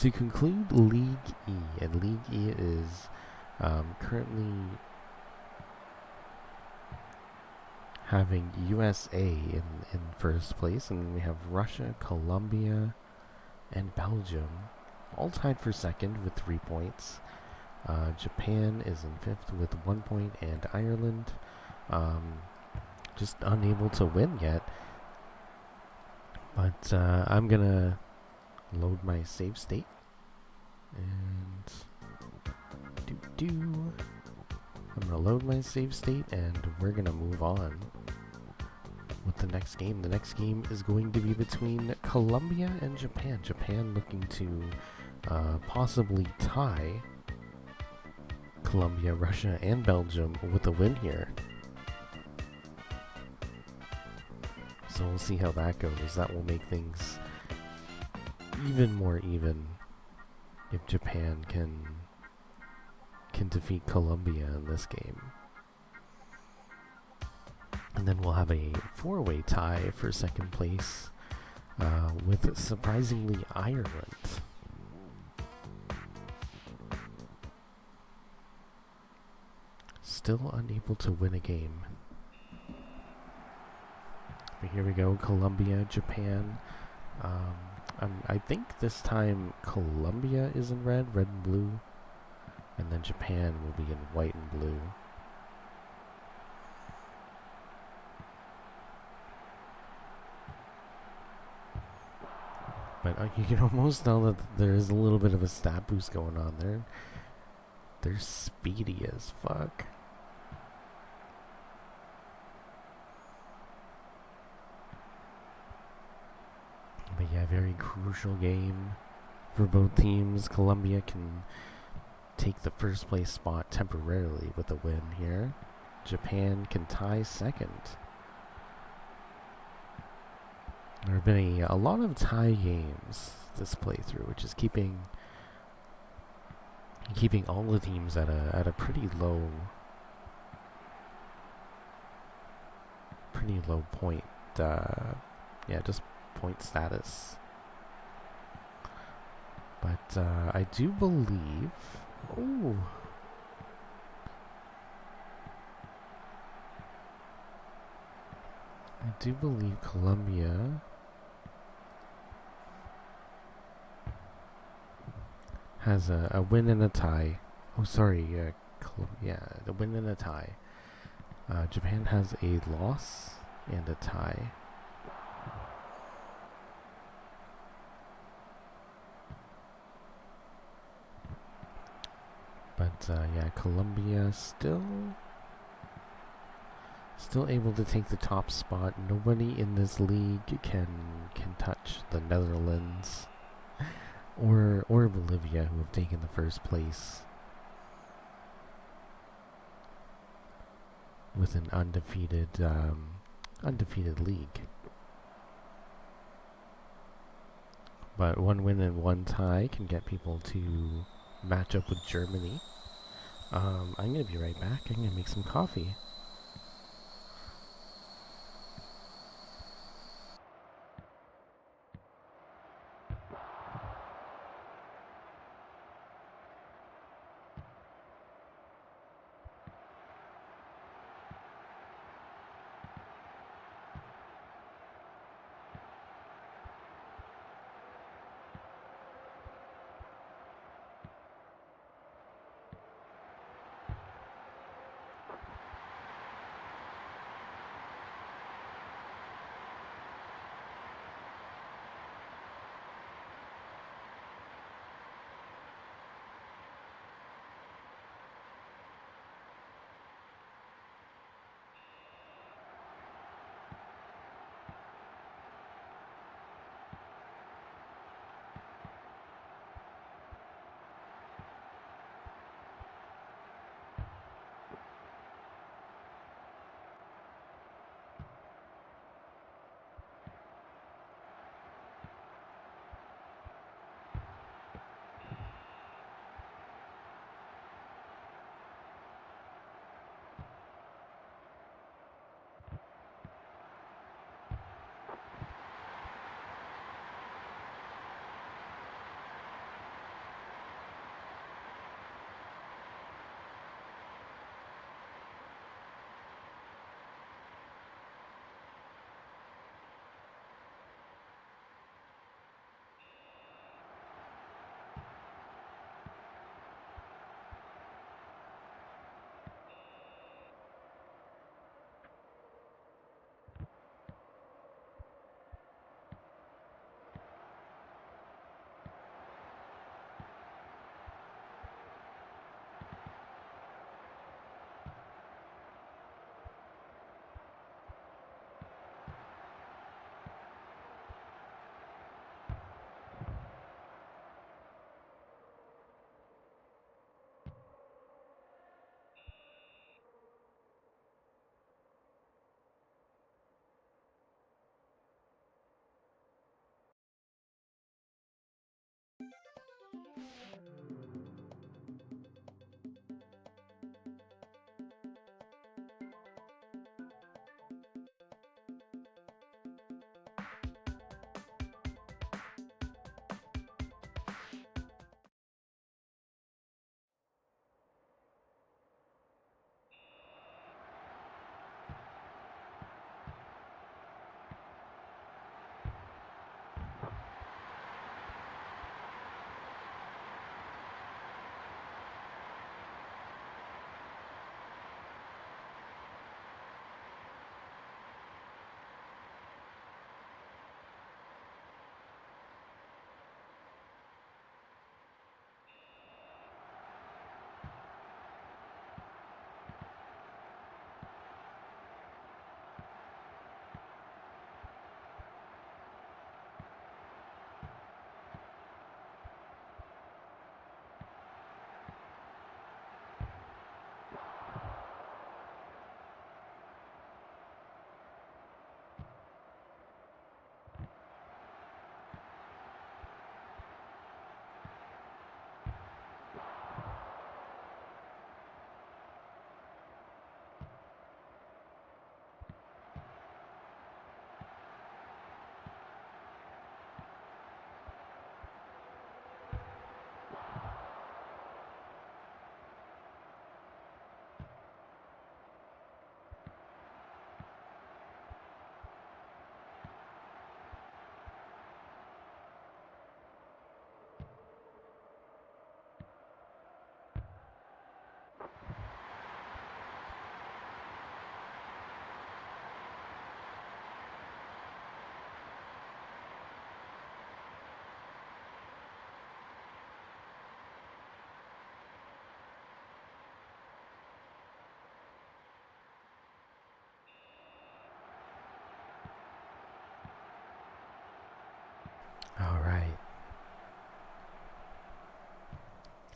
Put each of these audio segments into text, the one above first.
to conclude League E, and League E is currently having USA in first place, and we have Russia, Colombia, and Belgium all tied for second with 3 points. Japan is in fifth with 1 point, and Ireland just unable to win yet. But I'm gonna load my save state, and I'm gonna load my save state, and we're gonna move on with the next game. The next game is going to be between Colombia and Japan. Japan looking to possibly tie Colombia, Russia, and Belgium with a win here. So we'll see how that goes. That will make things even more even if Japan can defeat Colombia in this game. And then we'll have a 4-way tie for second place with, surprisingly, Ireland. Still unable to win a game. But here we go, Colombia, Japan. I think this time Colombia is in red and blue, and then Japan will be in white and blue. But you can almost tell that there is a little bit of a stat boost going on there. They're speedy as fuck. But yeah, very crucial game for both teams. Colombia can take the first place spot temporarily with a win here. Japan can tie second. There have been a lot of tie games this playthrough, which is keeping all the teams at a pretty low point. Yeah, just point status. But I do believe. Oh. I do believe Colombia has a win and a tie. Oh, sorry. Yeah, the win and a tie. Japan has a loss and a tie. But yeah, Colombia still able to take the top spot. Nobody in this league can touch the Netherlands or Bolivia, who have taken the first place with an undefeated league. But one win and one tie can get people to match up with Germany. I'm gonna be right back. I'm gonna make some coffee.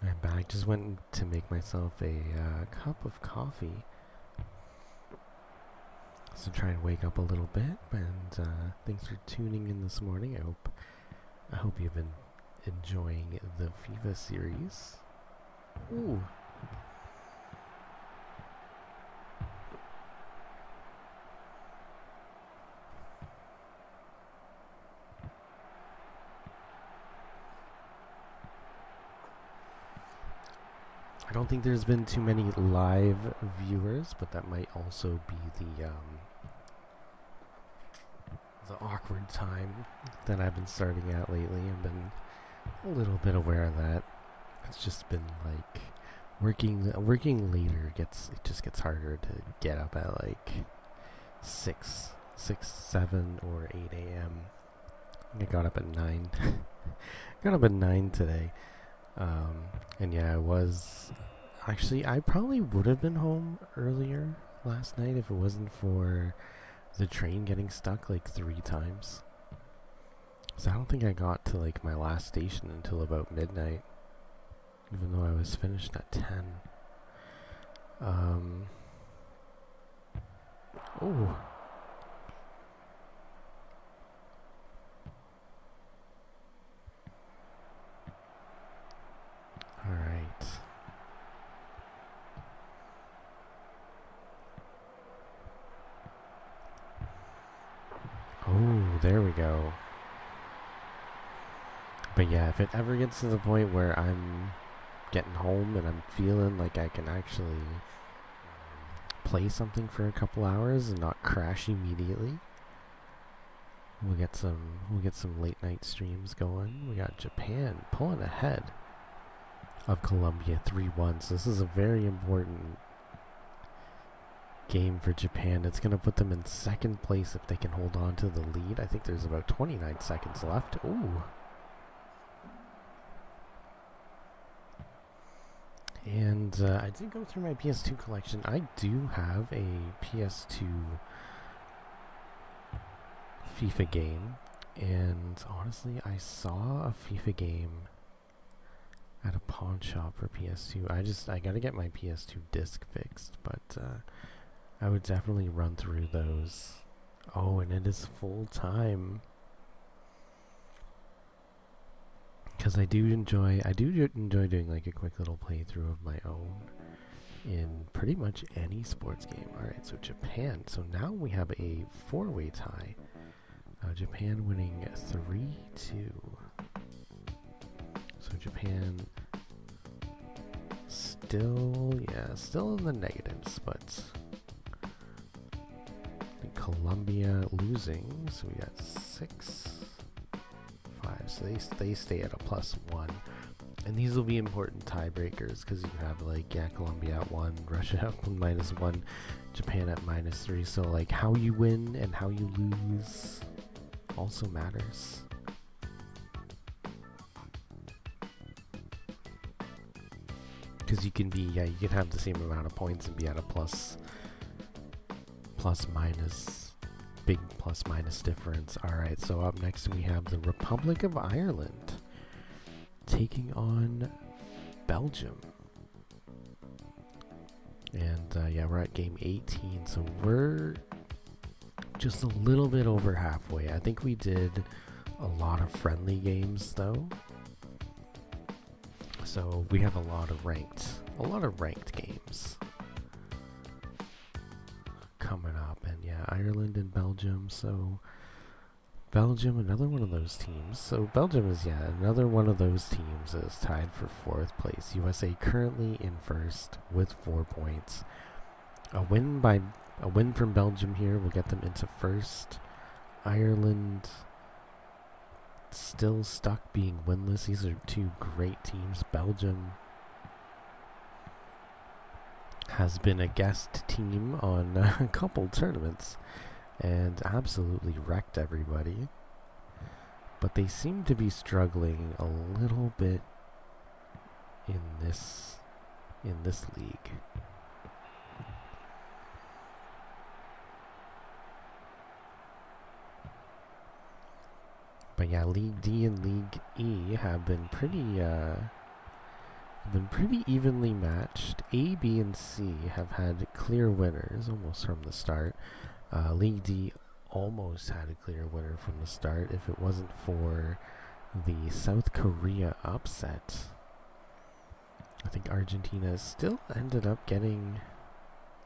I'm back. Just went to make myself a cup of coffee. So try and wake up a little bit. And thanks for tuning in this morning. I hope you've been enjoying the FIFA series. Ooh. I don't think there's been too many live viewers, but that might also be the awkward time that I've been starting at lately. I've been a little bit aware of that. It's just been like working later it just gets harder to get up at like 6, 7 or 8 a.m. I got up at 9. Got up at 9 today. And yeah, I probably would have been home earlier last night if it wasn't for the train getting stuck like 3 times. So I don't think I got to like my last station until about midnight, even though I was finished at 10. Oh. Alright. Oh, there we go. But yeah, if it ever gets to the point where I'm getting home and I'm feeling like I can actually play something for a couple hours and not crash immediately, we'll get some late night streams going. We got Japan pulling ahead of Colombia 3-1. So this is a very important game for Japan. It's going to put them in second place if they can hold on to the lead. I think there's about 29 seconds left. Ooh. And I did go through my PS2 collection. I do have a PS2 FIFA game. And honestly, I saw a FIFA game at a pawn shop for PS2. I gotta get my PS2 disc fixed, but I would definitely run through those. Oh, and it is full time. Because I do enjoy doing like a quick little playthrough of my own in pretty much any sports game. Alright, so Japan. So now we have a 4-way tie. Japan winning 3-2. So Japan still in the negatives, but Colombia losing. So we got 6, 5. So they stay at a +1. And these will be important tiebreakers because you have like Colombia at 1, Russia at -1, Japan at -3. So like how you win and how you lose also matters. Because you can have the same amount of points and be at a plus minus, big plus minus difference. Alright, so up next we have the Republic of Ireland taking on Belgium. And we're at game 18, so we're just a little bit over halfway. I think we did a lot of friendly games though. So we have a lot of ranked games coming up. And Ireland and Belgium. So Belgium, another one of those teams. So Belgium is another one of those teams that is tied for 4th place. USA currently in first with 4 points. A win from Belgium here will get them into first. Ireland still stuck being winless. These are 2 great teams. Belgium has been a guest team on a couple tournaments and absolutely wrecked everybody. But they seem to be struggling a little bit in this league. But League D and League E have been pretty been pretty evenly matched. A, B, and C have had clear winners almost from the start. League D almost had a clear winner from the start if it wasn't for the South Korea upset. I think Argentina still ended up getting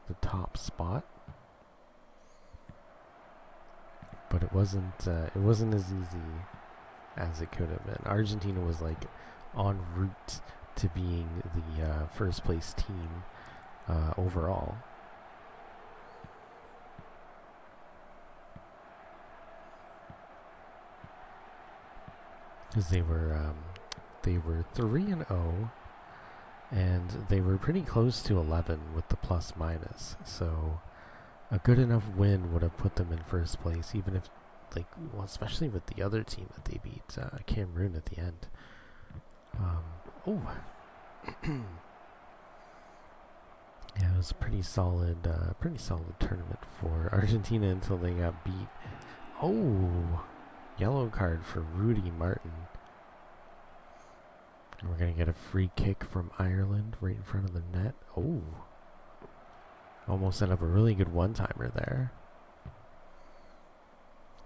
the top spot, but it wasn't as easy as it could have been. Argentina was like en route to being the first place team overall. Because they were 3-0, and they were pretty close to 11 with the plus minus. So a good enough win would have put them in first place, even if, like, well, especially with the other team that they beat, Cameroon at the end. Yeah, it was a pretty solid tournament for Argentina until they got beat. Oh, yellow card for Rudy Martin. We're going to get a free kick from Ireland right in front of the net. Oh, almost set up a really good one-timer there.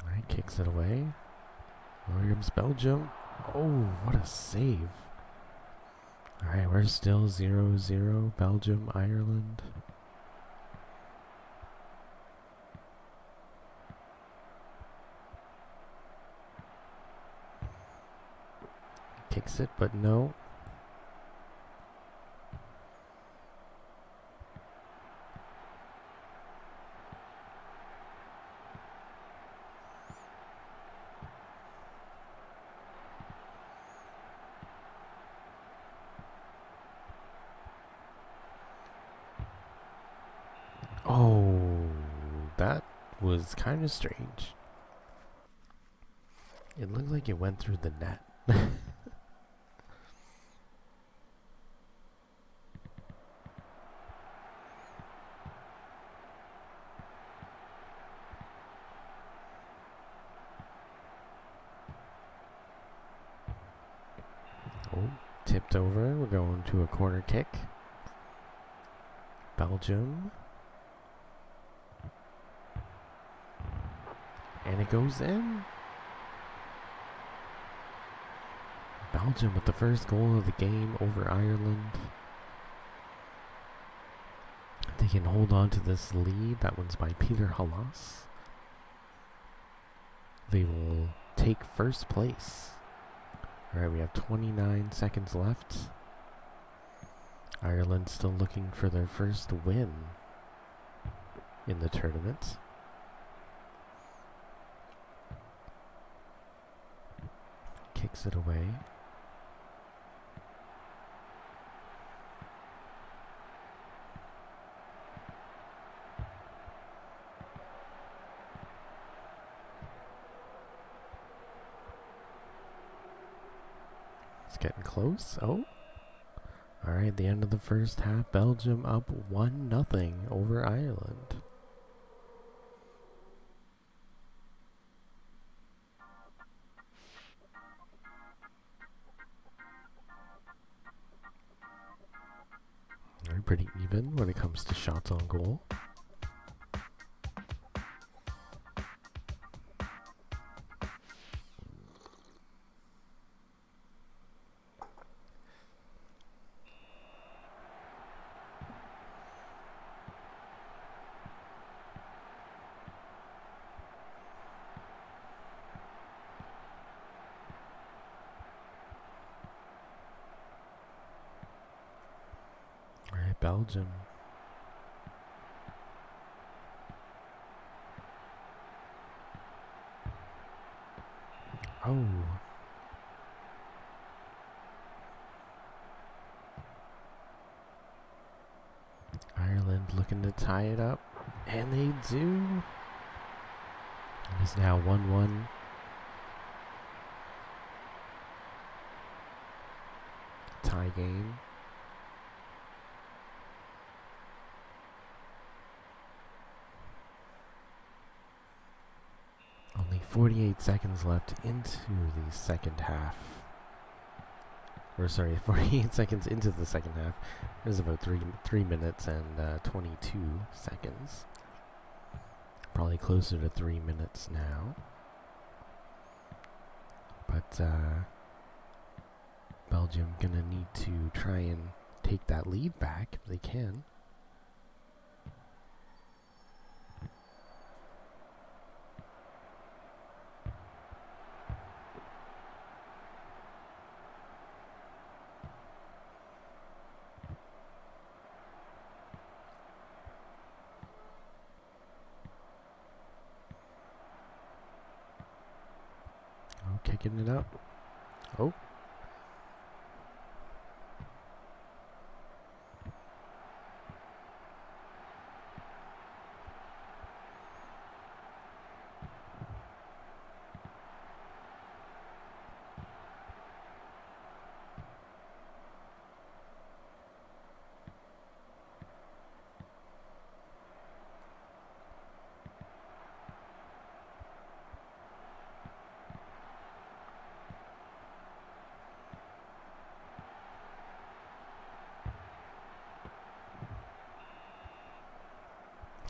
All right, kicks it away. Williams, Belgium. Oh, what a save. All right, we're still 0-0, Belgium, Ireland. Kicks it, but no. Oh, that was kind of strange. It looked like it went through the net. Oh, tipped over. We're going to a corner kick. Belgium. And it goes in. Belgium with the first goal of the game over Ireland. They can hold on to this lead. That one's by Peter Halas. They will take first place. Alright, we have 29 seconds left. Ireland still looking for their first win in the tournament. Kicks it away. It's getting close. Oh. Alright, the end of the first half. Belgium up 1-0 over Ireland. Pretty even when it comes to shots on goal. Belgium. Oh. Ireland looking to tie it up, and they do. It is now 1-1. Tie game. Only 48 seconds left into the second half. or sorry, 48 seconds into the second half. It was about 3 minutes and 22 seconds. Probably closer to 3 minutes now. But Belgium gonna need to try and take that lead back if they can. Oh, kicking it up. Oh.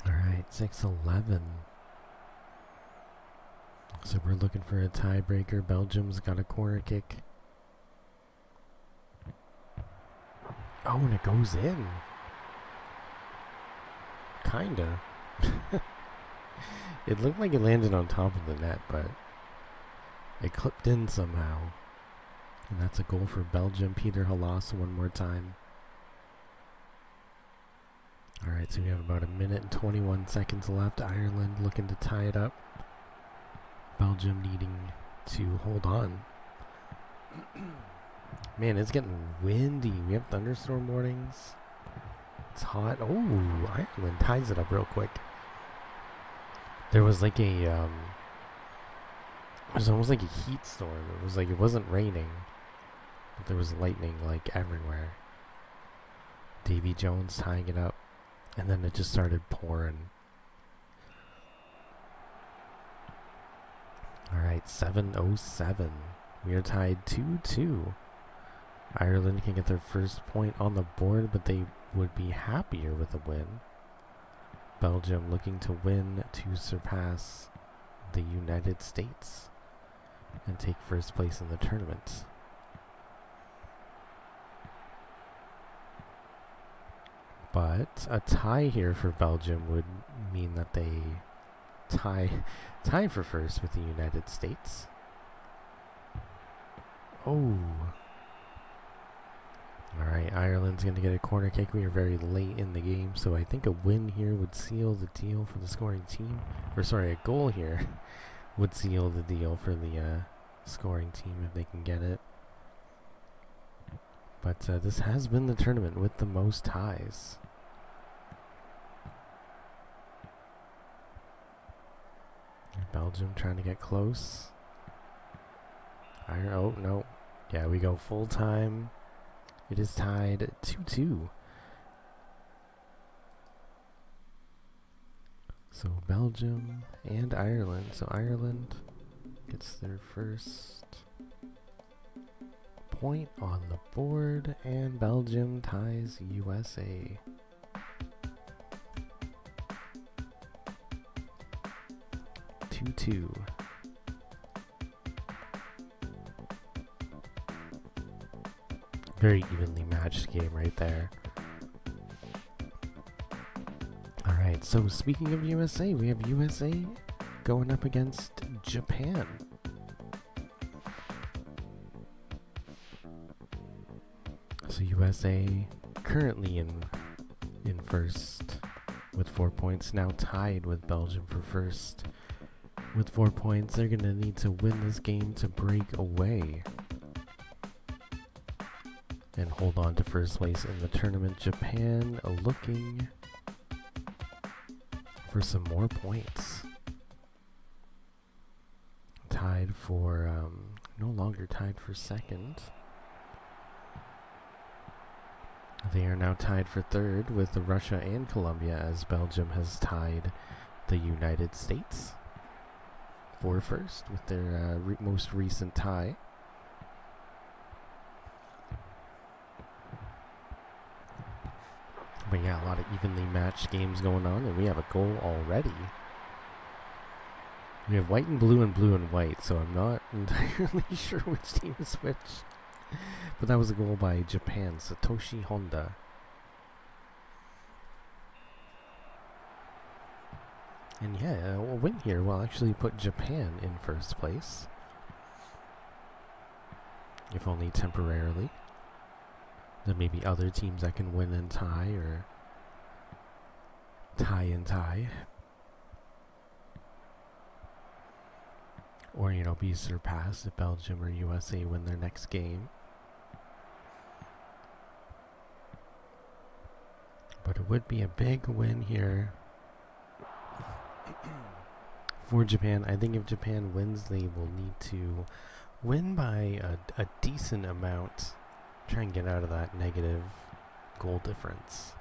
Alright, 6-11. So we're looking for a tiebreaker. Belgium's got a corner kick. Oh, and it goes in. Kinda. It looked like it landed on top of the net, but it clipped in somehow. And that's a goal for Belgium. Peter Halas one more time. Alright, so we have about 1 minute and 21 seconds left. Ireland looking to tie it up. Belgium needing to hold on. Man, it's getting windy. We have thunderstorm warnings. It's hot. Oh, Ireland ties it up real quick. There was like a, it was almost like a heat storm. It was like, it wasn't raining, but there was lightning like everywhere. Davy Jones tying it up, and then it just started pouring. Alright, 7:07. We are tied 2-2. Ireland can get their first point on the board, but they would be happier with a win. Belgium looking to win to surpass the United States and take first place in the tournament. But a tie here for Belgium would mean that they tie for first with the United States. Oh. Alright, Ireland's going to get a corner kick. We are very late in the game, so I think a win here would seal the deal for the scoring team. Or sorry, a goal here would seal the deal for the scoring team if they can get it. But this has been the tournament with the most ties. Belgium trying to get close. Oh, no. Yeah, we go full time. It is tied 2-2. So Belgium and Ireland. So Ireland gets their first point on the board, and Belgium ties USA. Two. Very evenly matched game right there. Alright, so speaking of USA, we have USA going up against Japan. So USA currently in first with 4 points, now tied with Belgium for first with 4 points. They're going to need to win this game to break away and hold on to first place in the tournament. Japan looking for some more points. Tied for, no longer tied for second. They are now tied for third with Russia and Colombia, as Belgium has tied the United States for first with their most recent tie. But yeah, a lot of evenly matched games going on, and we have a goal already. We have white and blue and white, so I'm not entirely sure which team is which. But that was a goal by Japan, Satoshi Honda. And yeah, a win here will actually put Japan in first place. If only temporarily. There may be other teams that can win and tie, or tie and tie. Or, you know, be surpassed if Belgium or USA win their next game. But it would be a big win here for Japan. I think if Japan wins, they will need to win by a decent amount. Try and get out of that negative goal difference.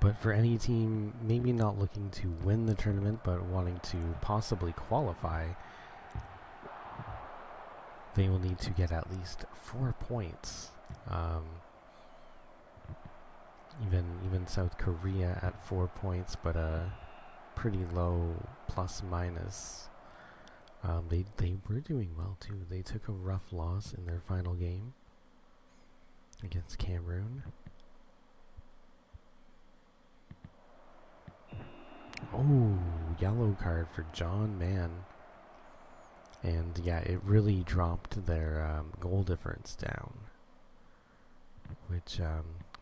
But for any team, maybe not looking to win the tournament, but wanting to possibly qualify, they will need to get at least 4 points. Even South Korea at 4 points, but a pretty low plus minus. They were doing well too. They took a rough loss in their final game against Cameroon. Oh, yellow card for John Mann. And yeah, it really dropped their goal difference down, which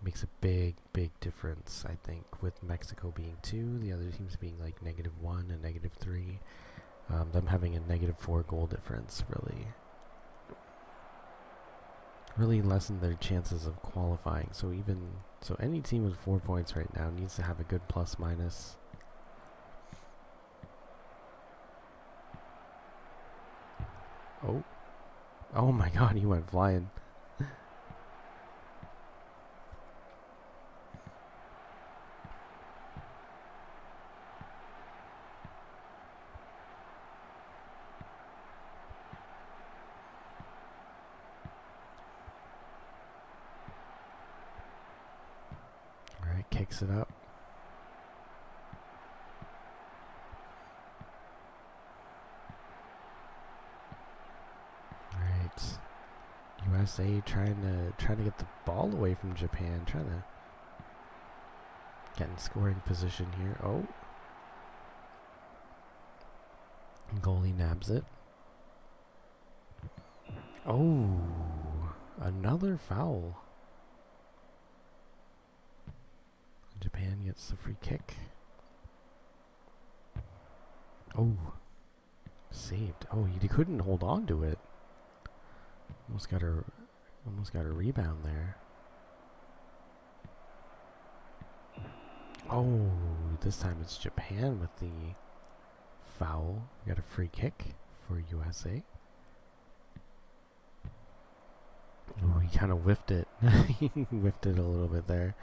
makes a big difference, I think, with Mexico being 2, the other teams being like -1 and -3. Them having a -4 goal difference really lessened their chances of qualifying. So any team with 4 points right now needs to have a good plus minus. Oh my god, he went flying. Alright, kicks it up. USA trying to get the ball away from Japan, trying to get in scoring position here. Oh, goalie nabs it. Oh, another foul. Japan gets the free kick. Oh, saved. Oh, he couldn't hold on to it. Almost got a rebound there. Oh, this time it's Japan with the foul. We got a free kick for USA. Oh, he kind of whiffed it. He whiffed it a little bit there.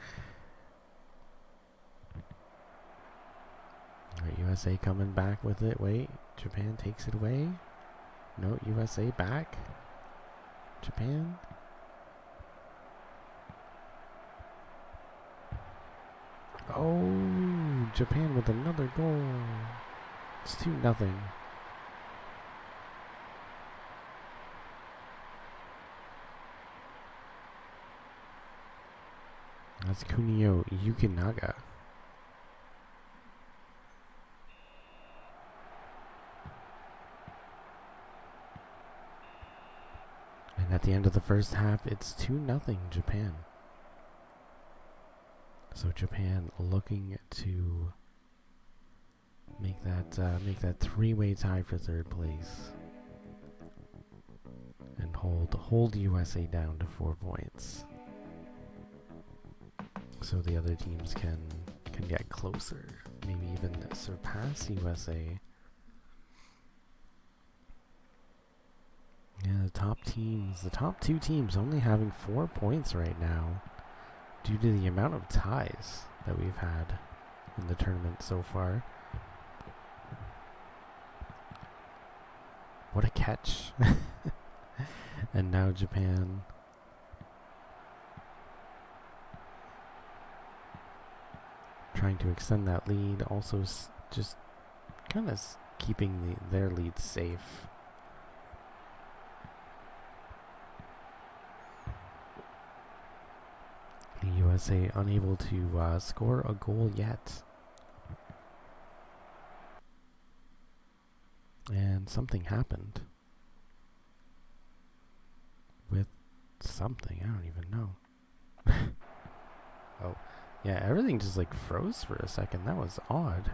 Alright, USA coming back with it. Wait, Japan takes it away. No, USA back. Japan. Oh, Japan with another goal. It's 2-0. That's Kunio Yukinaga. And at the end of the first half, it's 2-0 Japan. So Japan looking to make that three-way tie for third place and hold USA down to 4 points, so the other teams can get closer, maybe even surpass USA. Yeah, the top two teams only having 4 points right now due to the amount of ties that we've had in the tournament so far. What a catch. And now Japan. Trying to extend that lead. Also just kind of keeping their lead safe. The USA unable to score a goal yet. And something happened. With something, I don't even know. Oh, yeah, everything just like froze for a second. That was odd.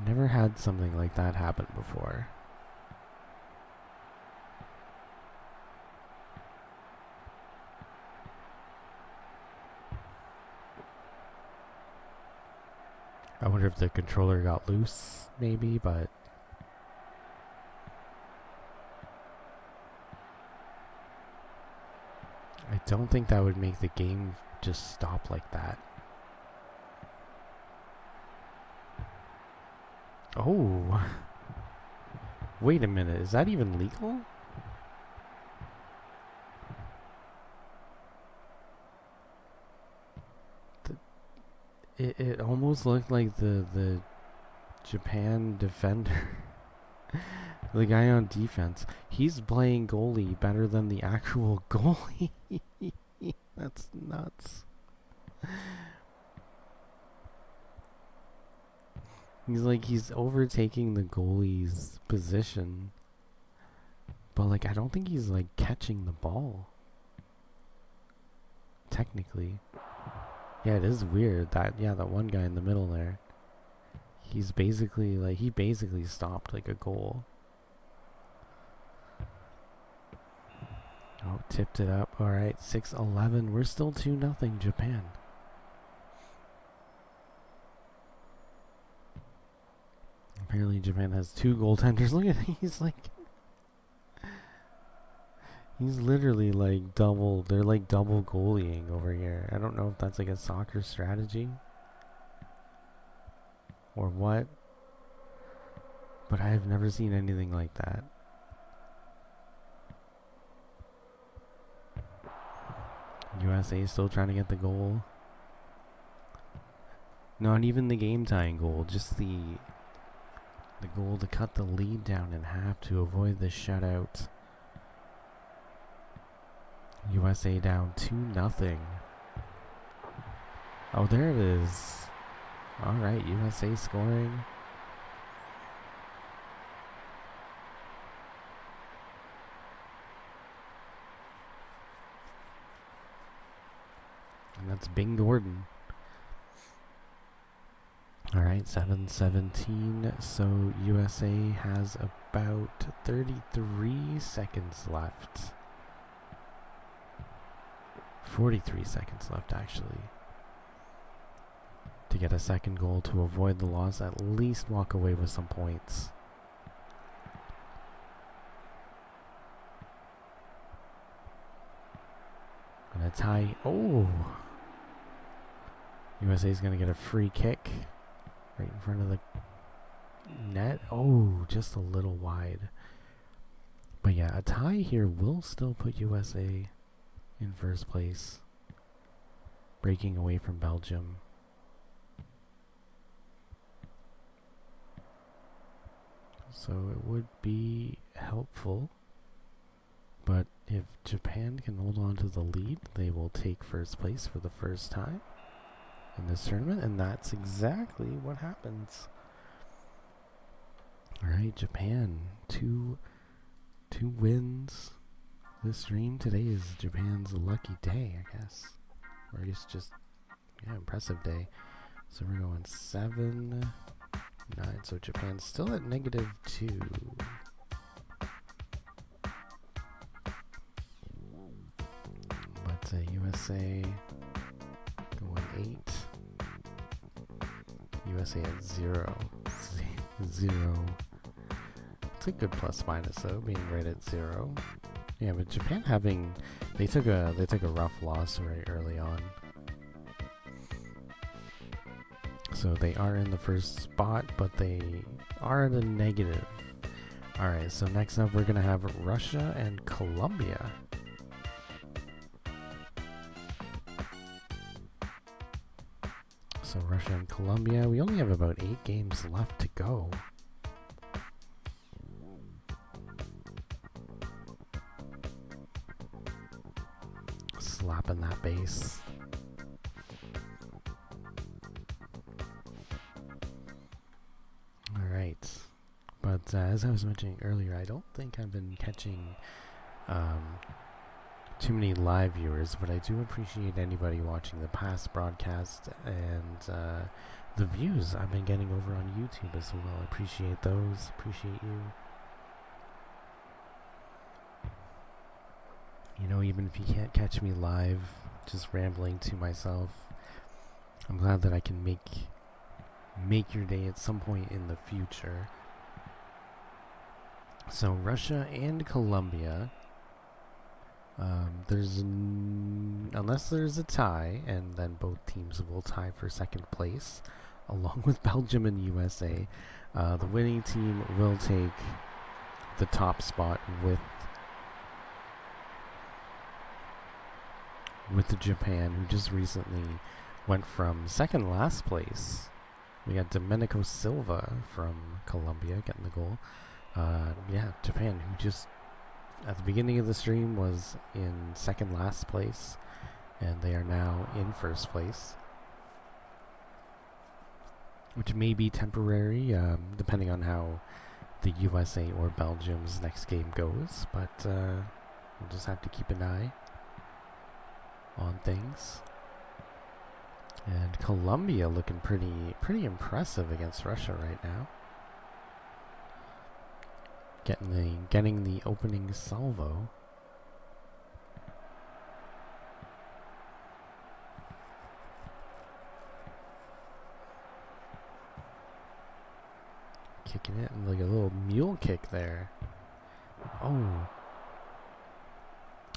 Never had something like that happen before. I wonder if the controller got loose, maybe, but I don't think that would make the game just stop like that. Oh. Wait a minute, is that even legal? It almost looked like the Japan defender. The guy on defense. He's playing goalie better than the actual goalie. That's nuts. He's overtaking the goalie's position. But like I don't think he's like catching the ball. Technically. Yeah, it is weird that that one guy in the middle there. He's basically he basically stopped like a goal. Oh, tipped it up. All right, 6-11. We're still 2-0 Japan. Apparently Japan has 2 goaltenders. Look at he's literally like double. They're like double goalieing over here. I don't know if that's like a soccer strategy or what, but I have never seen anything like that. USA still trying to get the goal. Not even the game tying goal, just the goal to cut the lead down in half to avoid the shutout. USA down 2-0. Oh, there it is. All right, USA scoring. And that's Bing Gordon. All right, 7-17. So USA has about 33 seconds left. 43 seconds left, actually, to get a second goal to avoid the loss. At least walk away with some points. And a tie. Oh! USA's going to get a free kick right in front of the net. Oh, just a little wide. But yeah, a tie here will still put USA in first place, breaking away from Belgium. So it would be helpful, but if Japan can hold on to the lead, they will take first place for the first time in this tournament, and that's exactly what happens. Alright, Japan, two wins. This stream today is Japan's lucky day, I guess. Or I guess just, impressive day. So we're going 7-9. So Japan's still at -2. But USA going 8. USA at 0. 0. It's a good plus minus though, being right at 0. Yeah, but Japan they took a rough loss very early on. So they are in the first spot, but they are at a negative. Alright, so next up we're going to have Russia and Colombia. So Russia and Colombia, we only have about 8 games left to go. Slapping that bass. Alright. But as I was mentioning earlier, I don't think I've been catching too many live viewers, but I do appreciate anybody watching the past broadcast and the views I've been getting over on YouTube as well. I appreciate those. Appreciate you. You know, even if you can't catch me live, just rambling to myself, I'm glad that I can make your day at some point in the future. So Russia and Colombia, unless there's a tie, and then both teams will tie for second place, along with Belgium and USA, the winning team will take the top spot with Japan, who just recently went from second last place. We got Domenico Silva from Colombia getting the goal. Japan, who just at the beginning of the stream was in second last place, and they are now in first place, which may be temporary, depending on how the USA or Belgium's next game goes, but we'll just have to keep an eye on things. And Colombia looking pretty impressive against Russia right now. Getting the opening salvo. Kicking it and like a little mule kick there. Oh.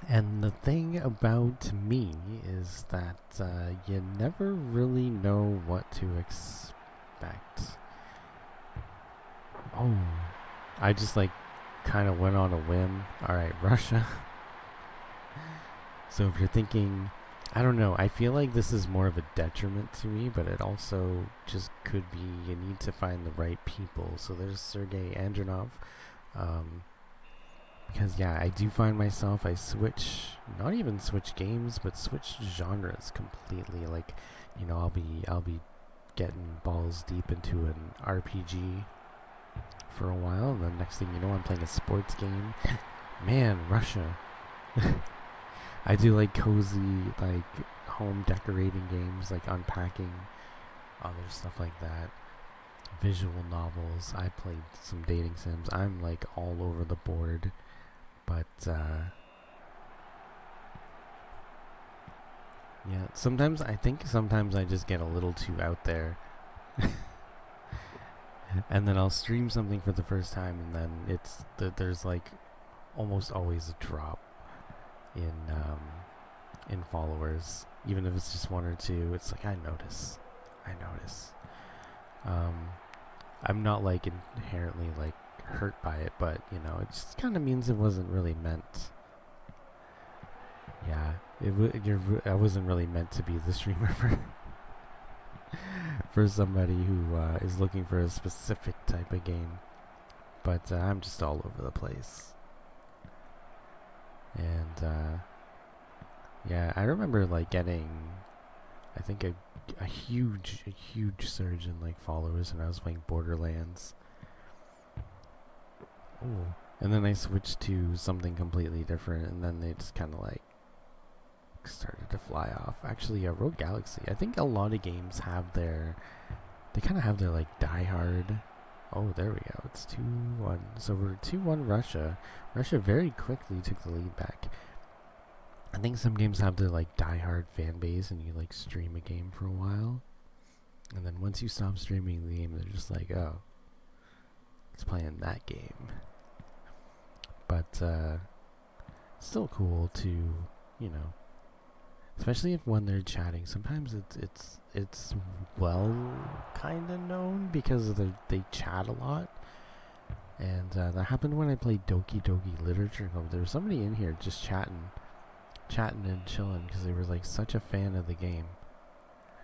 And the thing about me is that you never really know what to expect. Oh. I just kind of went on a whim. Alright, Russia. So if you're thinking, I don't know, I feel like this is more of a detriment to me, but it also just could be you need to find the right people. So there's Sergei Andronov. Because I do find myself, I not even switch games, but switch genres completely. Like, you know, I'll be getting balls deep into an RPG for a while, and then next thing you know, I'm playing a sports game. Man, Russia. I do like cozy, like home decorating games, like unpacking, other stuff like that. Visual novels. I played some dating sims. I'm like all over the board, but sometimes I just get a little too out there. And then I'll stream something for the first time, and then there's like almost always a drop in followers, even if it's just 1 or 2. It's like I notice. I'm not like inherently like hurt by it, but you know, it just kind of means it wasn't really meant. Yeah, I wasn't really meant to be the streamer for somebody who is looking for a specific type of game. But I'm just all over the place. And I remember like getting, I think a huge surge in like followers when I was playing Borderlands. Oh, and then I switched to something completely different, and then they just kind of like started to fly off. Actually, Rogue Galaxy. I think a lot of games they kind of have their like diehard. Oh, there we go. It's 2-1. So we're 2-1 Russia. Russia very quickly took the lead back. I think some games have their like diehard fan base, and you like stream a game for a while, and then once you stop streaming the game, they're just like, oh, it's playing that game. But still cool to, you know, especially if when they're chatting. Sometimes it's well kind of known because they chat a lot. And that happened when I played Doki Doki Literature Club. There was somebody in here just chatting and chilling because they were like such a fan of the game.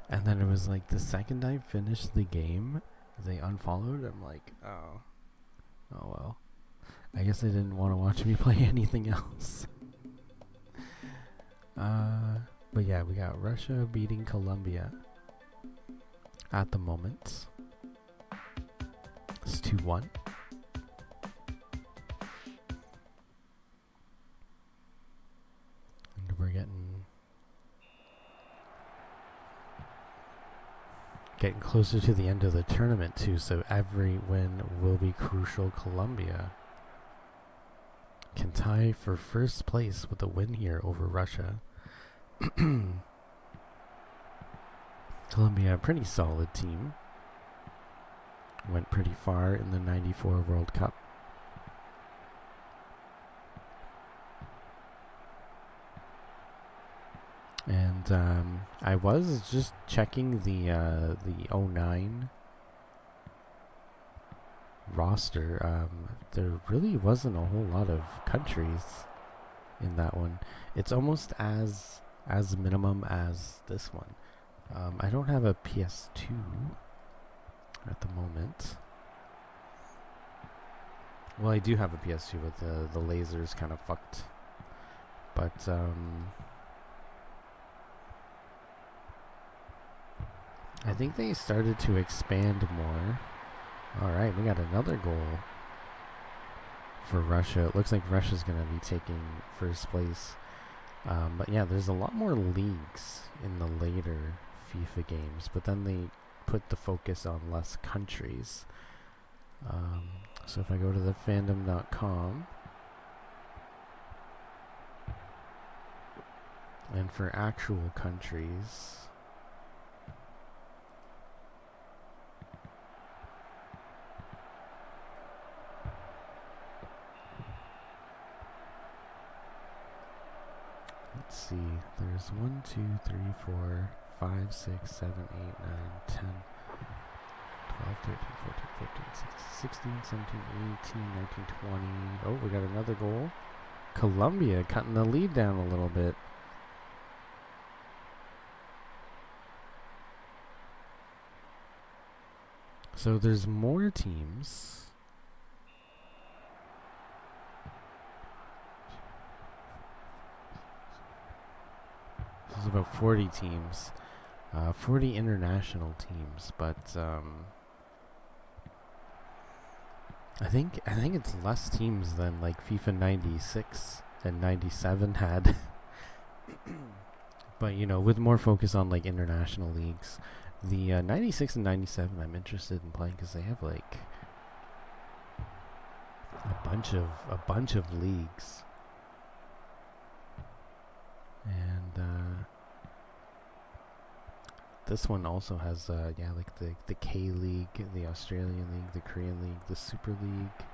And then it was like the second I finished the game, they unfollowed. I'm like, oh well. I guess they didn't want to watch me play anything else. But yeah, we got Russia beating Colombia at the moment. It's 2-1. And we're getting closer to the end of the tournament too, so every win will be crucial. Colombia can tie for first place with a win here over Russia. Colombia, a pretty solid team. Went pretty far in the '94 World Cup. And I was just checking the 09 roster. There really wasn't a whole lot of countries in that one. It's almost as minimum as this one. I don't have a PS2 at the moment. Well, I do have a PS2, but the laser's kind of fucked. But I think they started to expand more. Alright, we got another goal for Russia. It looks like Russia's going to be taking first place. But yeah, there's a lot more leagues in the later FIFA games, but then they put the focus on less countries. So if I go to the fandom.com, and for actual countries, let's see, there's 1, 2, 3, 4, 5, 6, 7, 8, 9, 10, 12, 13, 14, 15, 16, 17, 18, 19, 20. Oh, we got another goal. Colombia cutting the lead down a little bit. So there's more teams. There's about 40 teams. 40 international teams, but I think it's less teams than like FIFA 96 and 97 had. But you know, with more focus on like international leagues. The 96 and 97 I'm interested in playing because they have like a bunch of leagues. And this one also has like the K League, the Australian League, the Korean League, the Super League.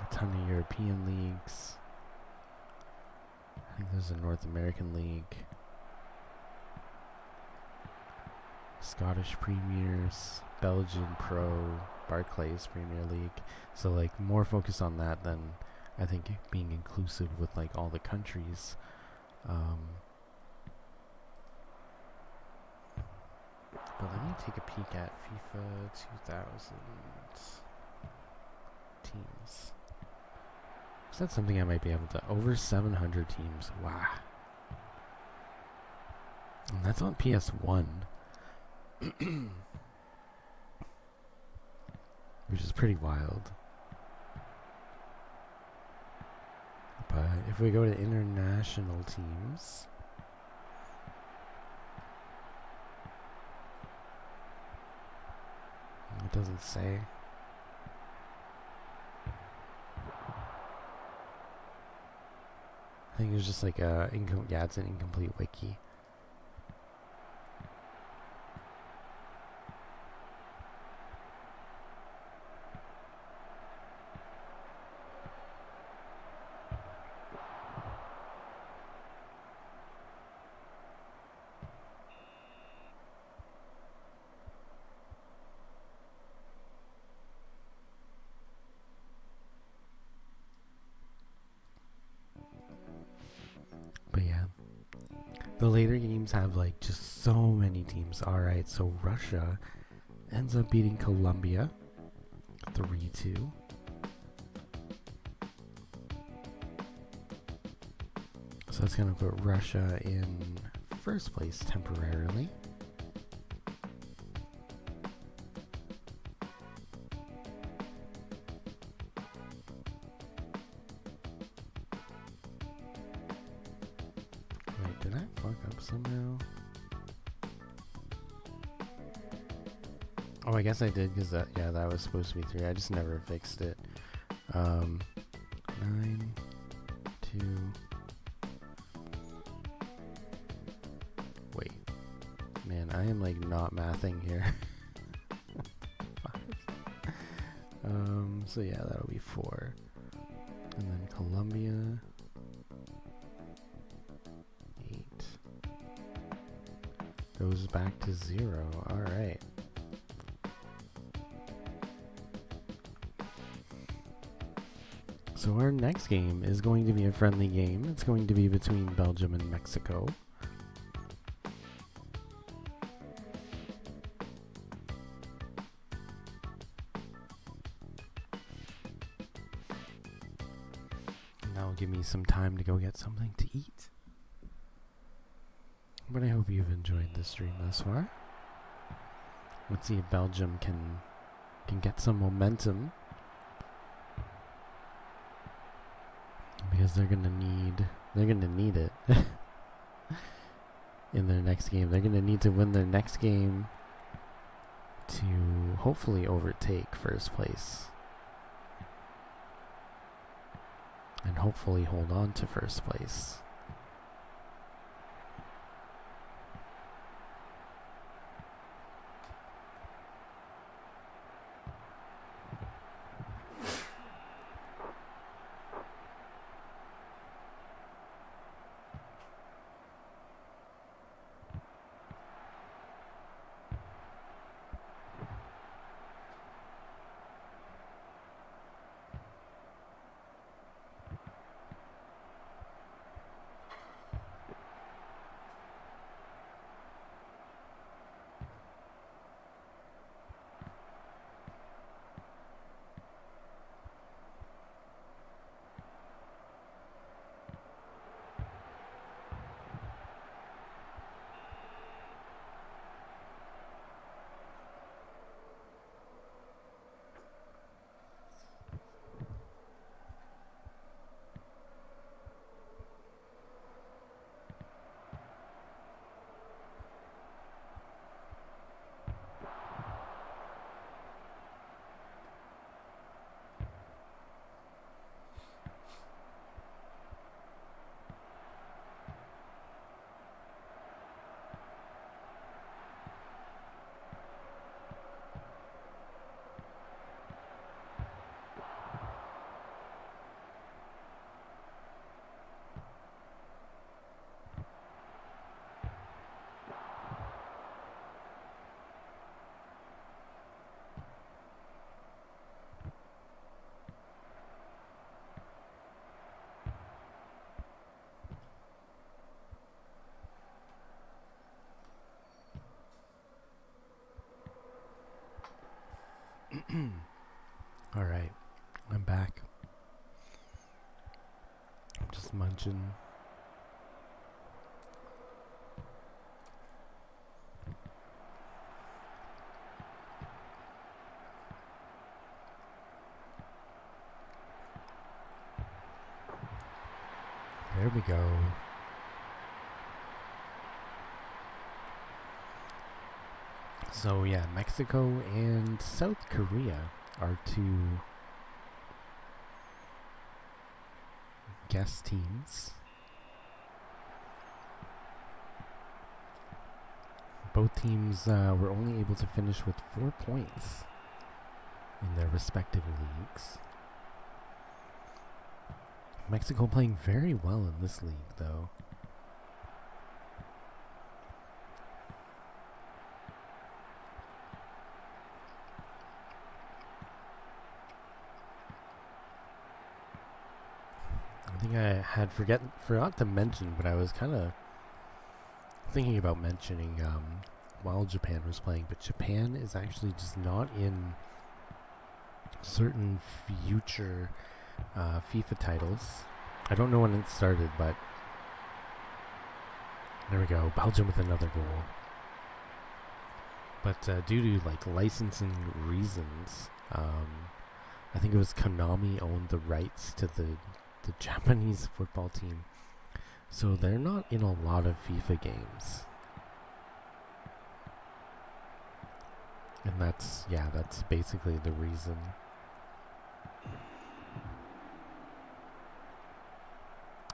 A ton of European leagues. I think there's a North American League. Scottish Premiers, Belgian Pro, Barclays Premier League. So like more focus on that than I think being inclusive with like all the countries. But let me take a peek at FIFA 2000 teams. Is that something I might be able to? Over 700 teams. Wow. And that's on PS1. Which is pretty wild. But if we go to international teams, it doesn't say. I think it's just like it's an incomplete wiki. The later games have like just so many teams. Alright, so Russia ends up beating Colombia 3-2. So that's going to put Russia in first place temporarily. Wait, did I fuck up somehow? Oh, I guess I did, because that was supposed to be 3. I just never fixed it. 9, 2... Wait. Man, I am like not mathing here. 5. So yeah, that'll be 4. And then Colombia. 8. Goes back to 0. Alright. So our next game is going to be a friendly game. It's going to be between Belgium and Mexico. And that'll give me some time to go get something to eat. But I hope you've enjoyed this stream thus far. Let's see if Belgium can get some momentum. Because they're gonna need it in their next game. They're gonna need to win their next game to hopefully overtake first place. And hopefully hold on to first place. Alright, I'm back. I'm just munching. There we go. So yeah, Mexico and South Korea are 2 guest teams. Both teams were only able to finish with 4 points in their respective leagues. Mexico playing very well in this league, though. I think I had forgot to mention, but I was kind of thinking about mentioning while Japan was playing, but Japan is actually just not in certain future FIFA titles. I don't know when it started, but there we go. Belgium with another goal. But due to like licensing reasons, I think it was Konami owned the rights to the Japanese football team, so they're not in a lot of FIFA games. And that's basically the reason.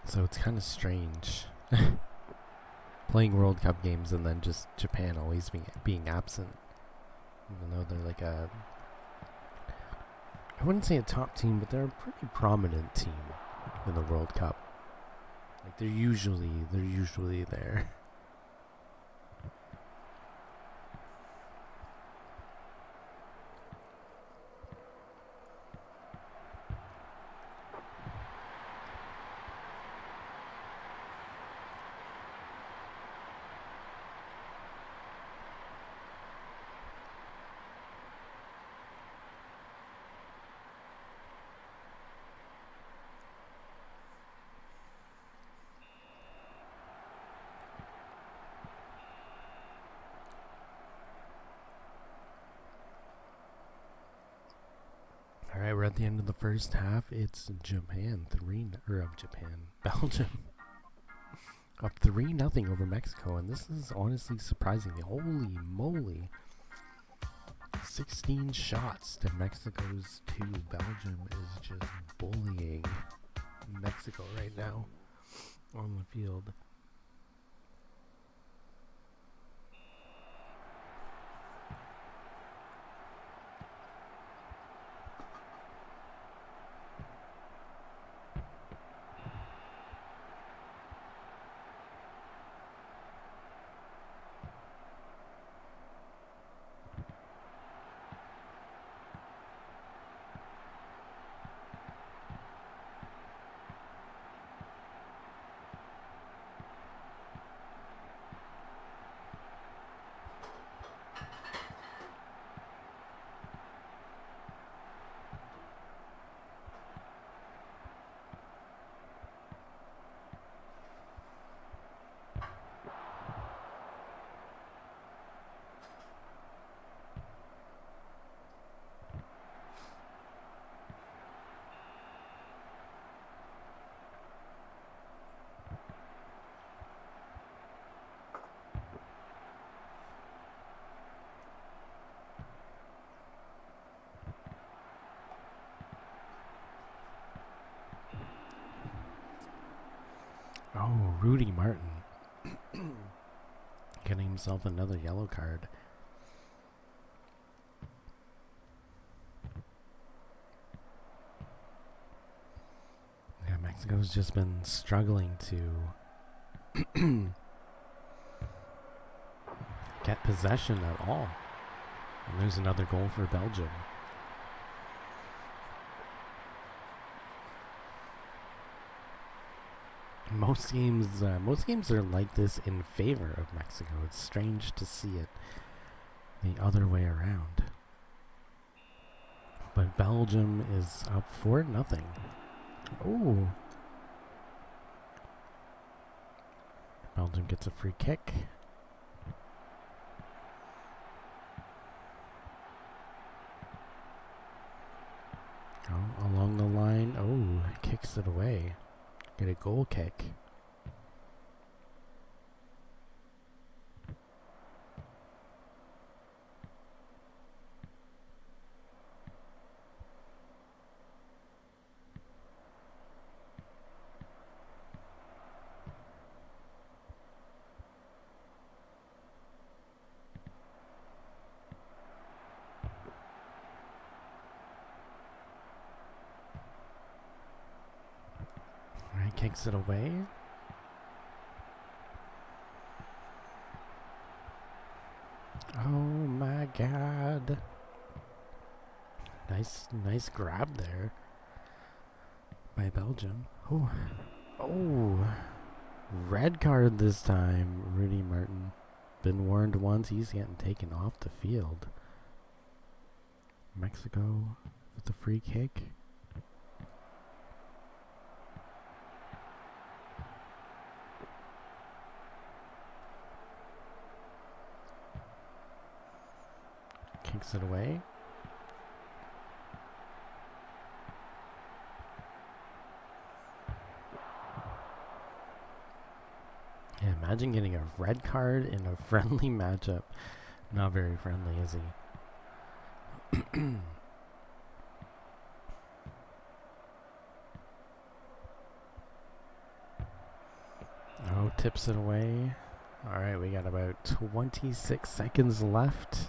So it's kind of strange playing World Cup games and then just Japan always being absent, even though they're like I wouldn't say a top team, but they're a pretty prominent team in the World Cup. Like they're usually there. Alright, we're at the end of the first half. It's Belgium up 3-0 over Mexico, and this is honestly surprising. Holy moly. 16 shots to Mexico's 2. Belgium is just bullying Mexico right now on the field. Oh, Rudy Martin getting himself another yellow card. Yeah, Mexico's just been struggling to get possession at all. And there's another goal for Belgium. Most games are like this in favor of Mexico. It's strange to see it the other way around. But Belgium is up 4-0. Oh. Belgium gets a free kick. Oh, along the line. Oh, kicks it away. Get a goal kick. Right, kicks it away. Oh my god. Nice grab there by Belgium. Oh. Red card this time, Rudy Martin. Been warned once, he's getting taken off the field. Mexico with the free kick. Kicks it away. Yeah, imagine getting a red card in a friendly matchup. Not very friendly, is he? Oh, tips it away. Alright, we got about 26 seconds left.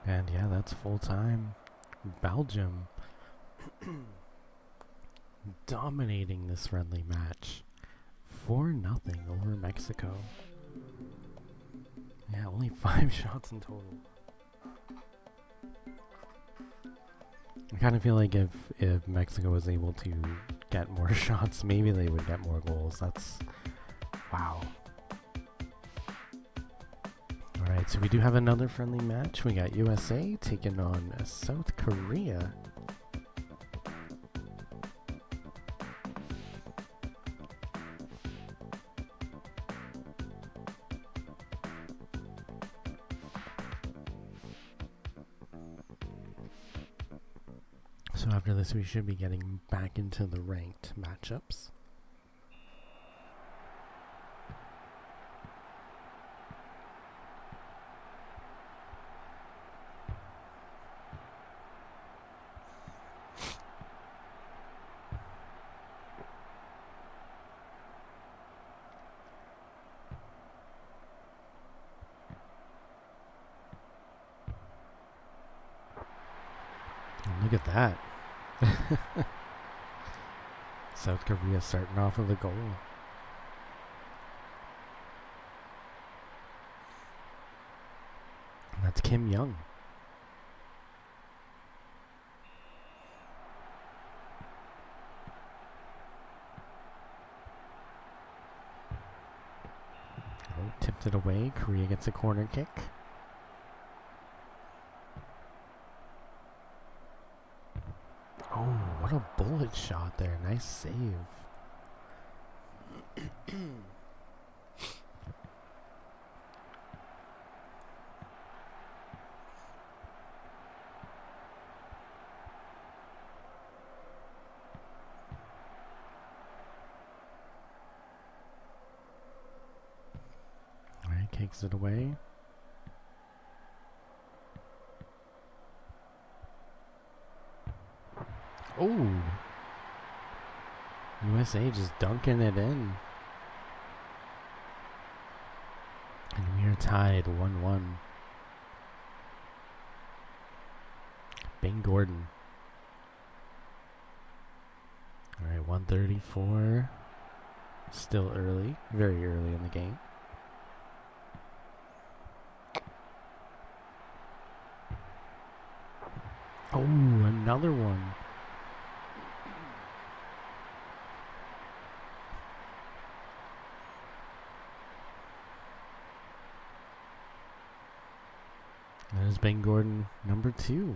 And yeah, that's full time. Belgium dominating this friendly match. 4-0 over Mexico. Yeah, only 5 shots in total. I kind of feel like if Mexico was able to get more shots, maybe they would get more goals. That's... wow. Alright, so we do have another friendly match. We got USA taking on South Korea. So after this, we should be getting back into the ranked matchups. Look at that. South Korea starting off with a goal. And that's Kim Young. Oh, tipped it away. Korea gets a corner kick. Oh, what a bullet shot there. Nice save. Alright, kicks it away. Oh! USA just dunking it in. And we are tied 1-1. Bing Gordon. Alright, 1:34. Still early. Very early in the game. Oh, another one. There's Ben Gordon, number 2.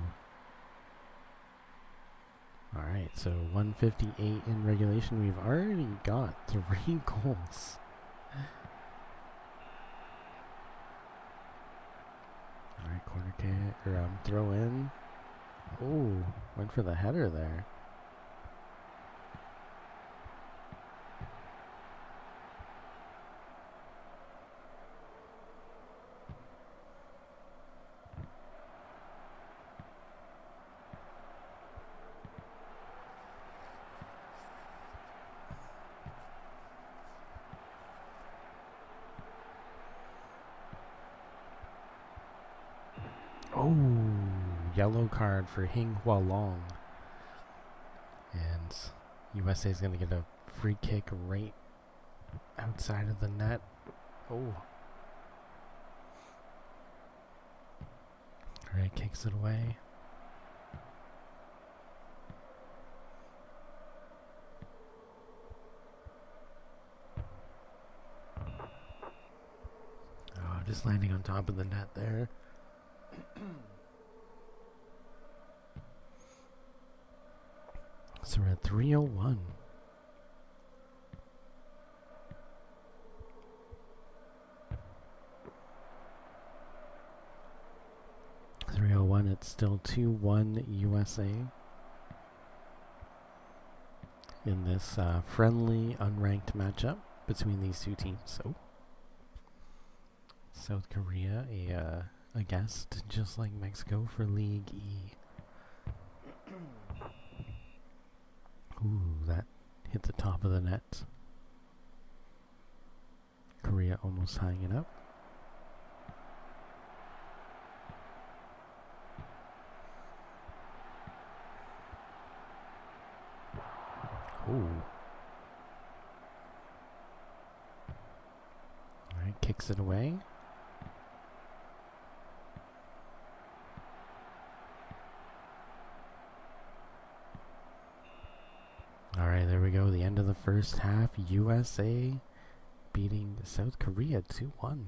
Alright, so 158 in regulation. We've already got 3 goals. Alright, corner kick, or throw in. Oh, went for the header there. yellow card for Hing Hualong. And USA is going to get a free kick right outside of the net. Oh. Alright, kicks it away. Oh, just landing on top of the net there. So we're at 3:01. It's still 2-1 USA in this friendly, unranked matchup between these two teams. So, South Korea, a guest, just like Mexico, for League E. Ooh, that hit the top of the net. Korea almost tying it up. Ooh. Alright, kicks it away. Alright, there we go. The end of the first half. USA beating South Korea 2-1.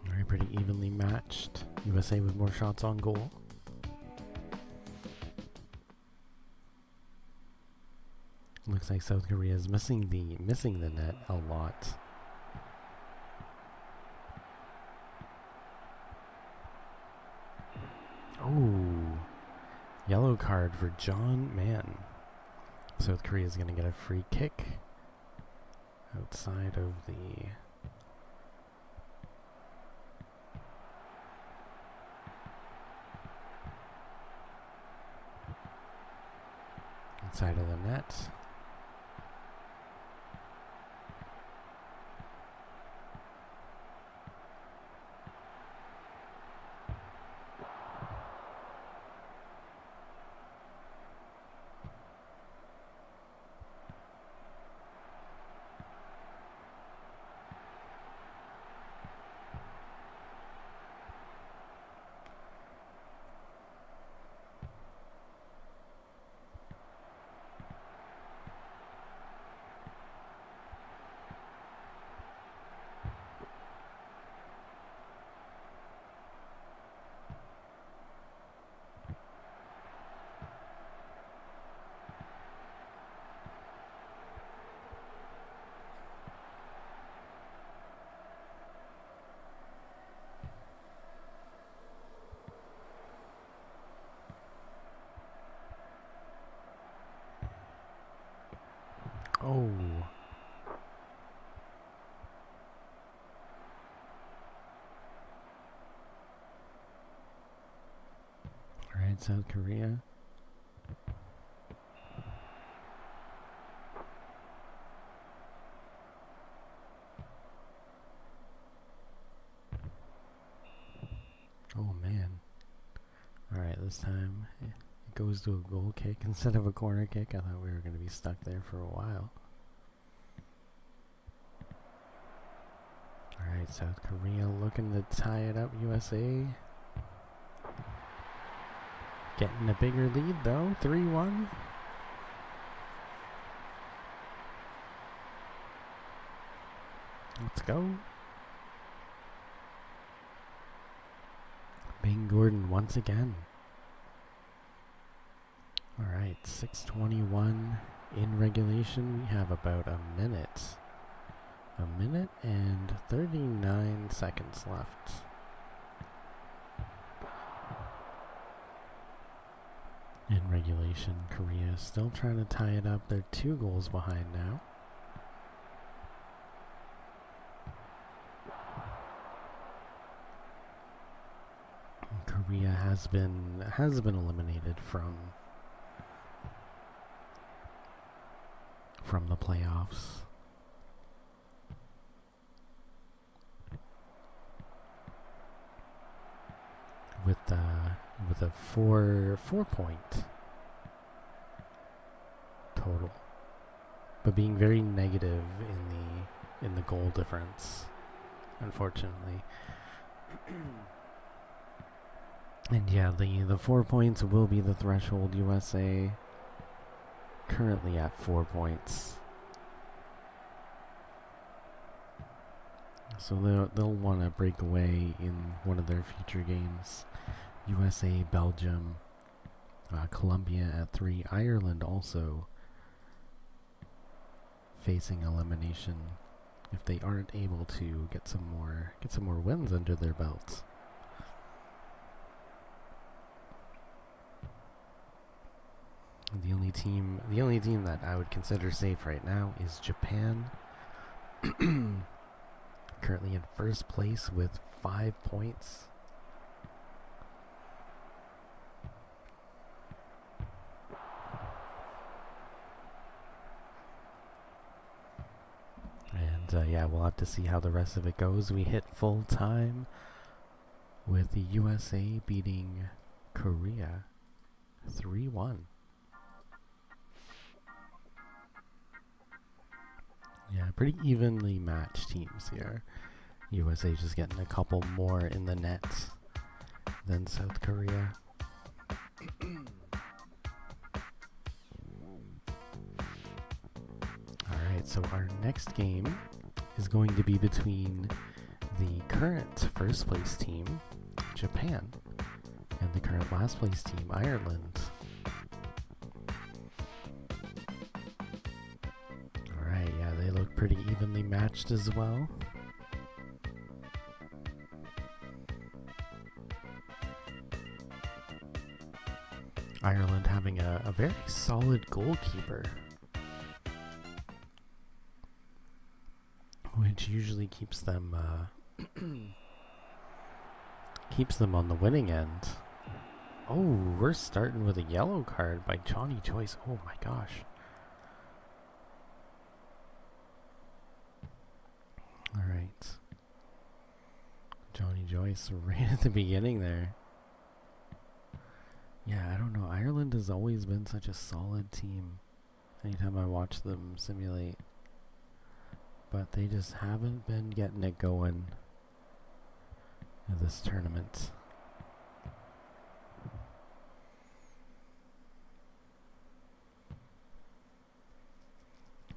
Very pretty evenly matched. USA with more shots on goal. Looks like South Korea is missing the net a lot. Oh, yellow card for John Mann. South Korea is going to get a free kick outside of the outside of the net. Oh. Alright, South Korea. Oh man. Alright, this time it goes to a goal kick instead of a corner kick. I thought we were going to be stuck there for a while. Alright, South Korea looking to tie it up. USA getting a bigger lead though, 3-1. Let's go. Bing Gordon once again. Alright, 6:21 in regulation. We have about a minute. A minute and 39 seconds left. In regulation, Korea still trying to tie it up. They're 2 goals behind now. Korea has been eliminated from from the playoffs. With a 4-point total, but being very negative in the goal difference, unfortunately. And yeah, the 4 points will be the threshold. USA currently at 4 points, so they'll want to break away in one of their future games. USA, Belgium, Colombia at 3. Ireland also facing elimination if they aren't able to get some more wins under their belts. The only team that I would consider safe right now is Japan. Currently in first place with 5 points. And yeah, we'll have to see how the rest of it goes. We hit full time with the USA beating Korea 3-1. Yeah, pretty evenly matched teams here. USA just getting a couple more in the net than South Korea. Alright, so our next game is going to be between the current first place team, Japan, and the current last place team, Ireland. Alright, yeah, they look pretty evenly matched as well. Ireland having a very solid goalkeeper, which usually keeps them on the winning end. Oh, we're starting with a yellow card by Johnny Joyce. Oh my gosh. Alright. Johnny Joyce right at the beginning there. Yeah, I don't know. Ireland has always been such a solid team anytime I watch them simulate. But they just haven't been getting it going in this tournament.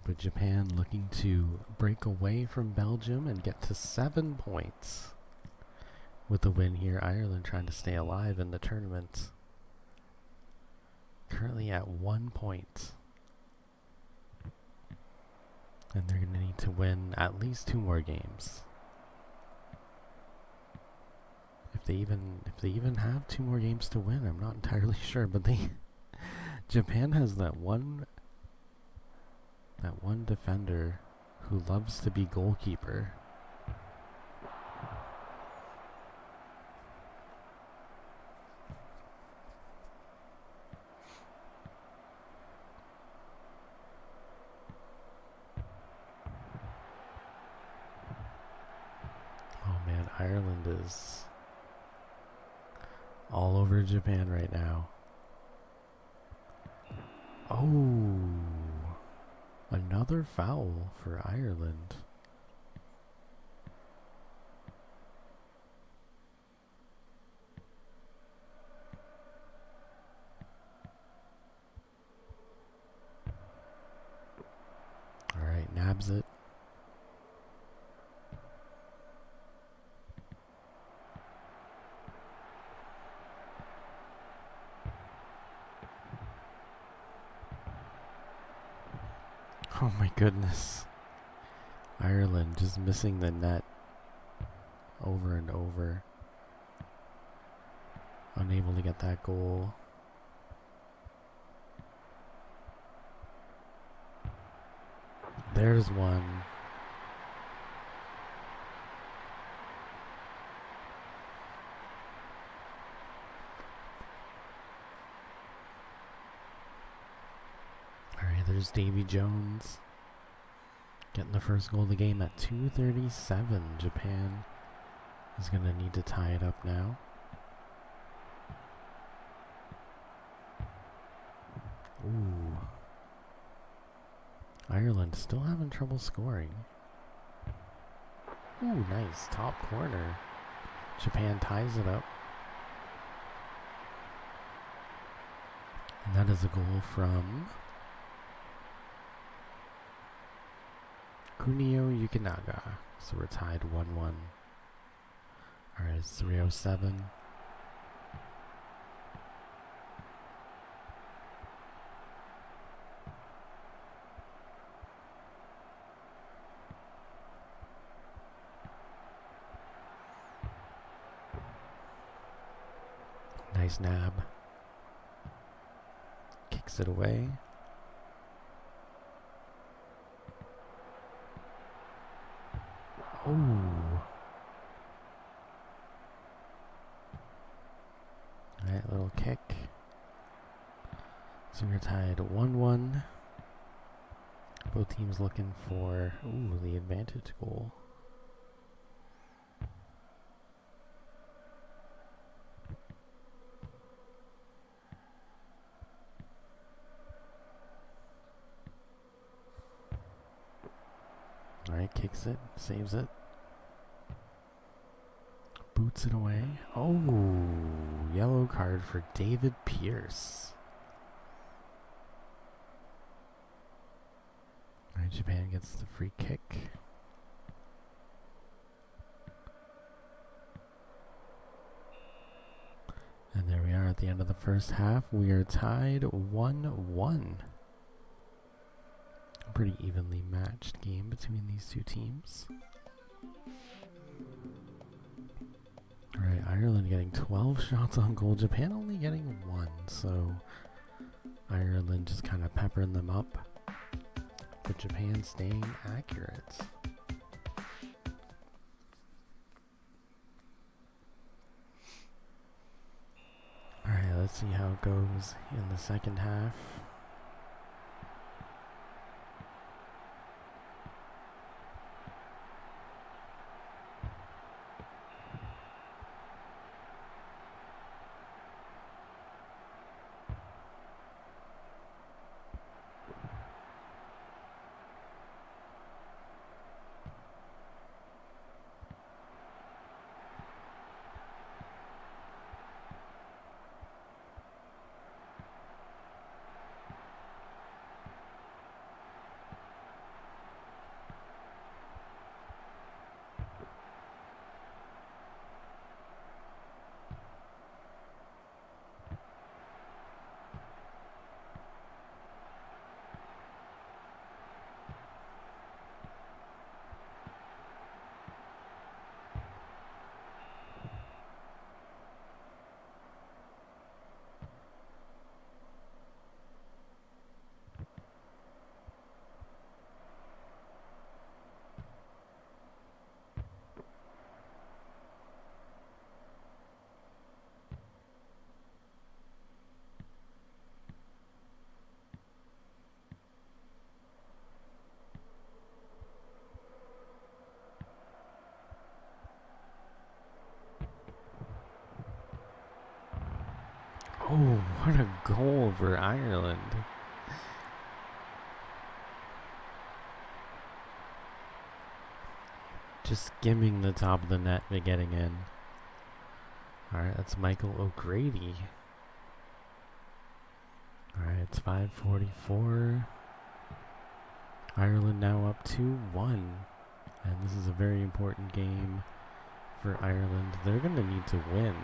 But Japan looking to break away from Belgium and get to 7 points with the win here. Ireland trying to stay alive in the tournament. Currently at 1 point. And they're going to need to win at least 2 more games. If they even have 2 more games to win, I'm not entirely sure, but Japan has that one defender who loves to be goalkeeper. Ireland is all over Japan right now. Oh, another foul for Ireland. All right, nabs it. Oh my goodness. Ireland just missing the net over and over. Unable to get that goal. There's one. Alright, there's Davy Jones. Getting the first goal of the game at 2:37. Japan is going to need to tie it up now. Ooh. Ireland still having trouble scoring. Ooh, nice. Top corner. Japan ties it up. And that is a goal from Kunio Yukinaga. So we're tied 1-1. Alright, it's 3:07. Nice nab. Kicks it away. Oh. Alright, little kick. So we're tied 1-1. Both teams looking for the advantage goal. Alright, kicks it, saves it. Boots it away. Oh, yellow card for David Pierce. Alright, Japan gets the free kick. And there we are at the end of the first half. We are tied 1-1. A pretty evenly matched game between these two teams. Alright, Ireland getting 12 shots on goal. Japan only getting 1. So Ireland just kind of peppering them up. But Japan staying accurate. Alright, let's see how it goes in the second half. Oh, what a goal for Ireland. Just skimming the top of the net but getting in. Alright, that's Michael O'Grady. Alright, it's 5:44. Ireland now up 2-1. And this is a very important game for Ireland. They're going to need to win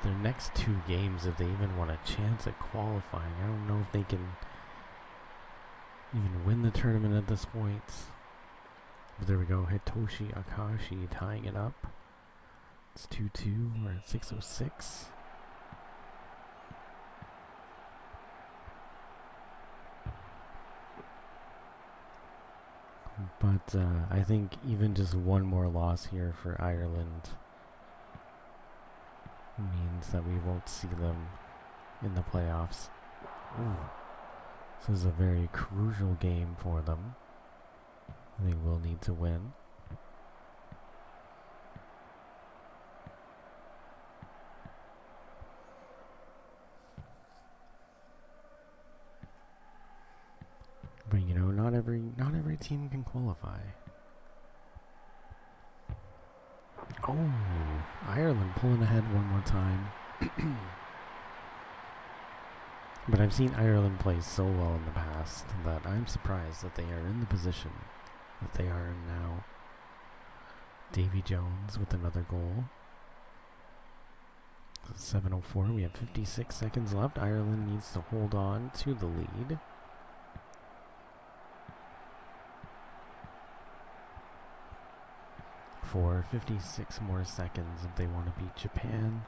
their next two games if they even want a chance at qualifying. I don't know if they can even win the tournament at this point. But there we go. Hitoshi Akashi tying it up. It's 2-2. We're at 6:06. But I think even just one more loss here for Ireland means that we won't see them in the playoffs. Ooh. This is a very crucial game for them. They will need to win. But you know, not every team can qualify. Oh, Ireland pulling ahead one more time. But I've seen Ireland play so well in the past that I'm surprised that they are in the position that they are in now. Davy Jones with another goal. 7:04. We have 56 seconds left. Ireland needs to hold on to the lead. For 56 more seconds if they want to beat Japan.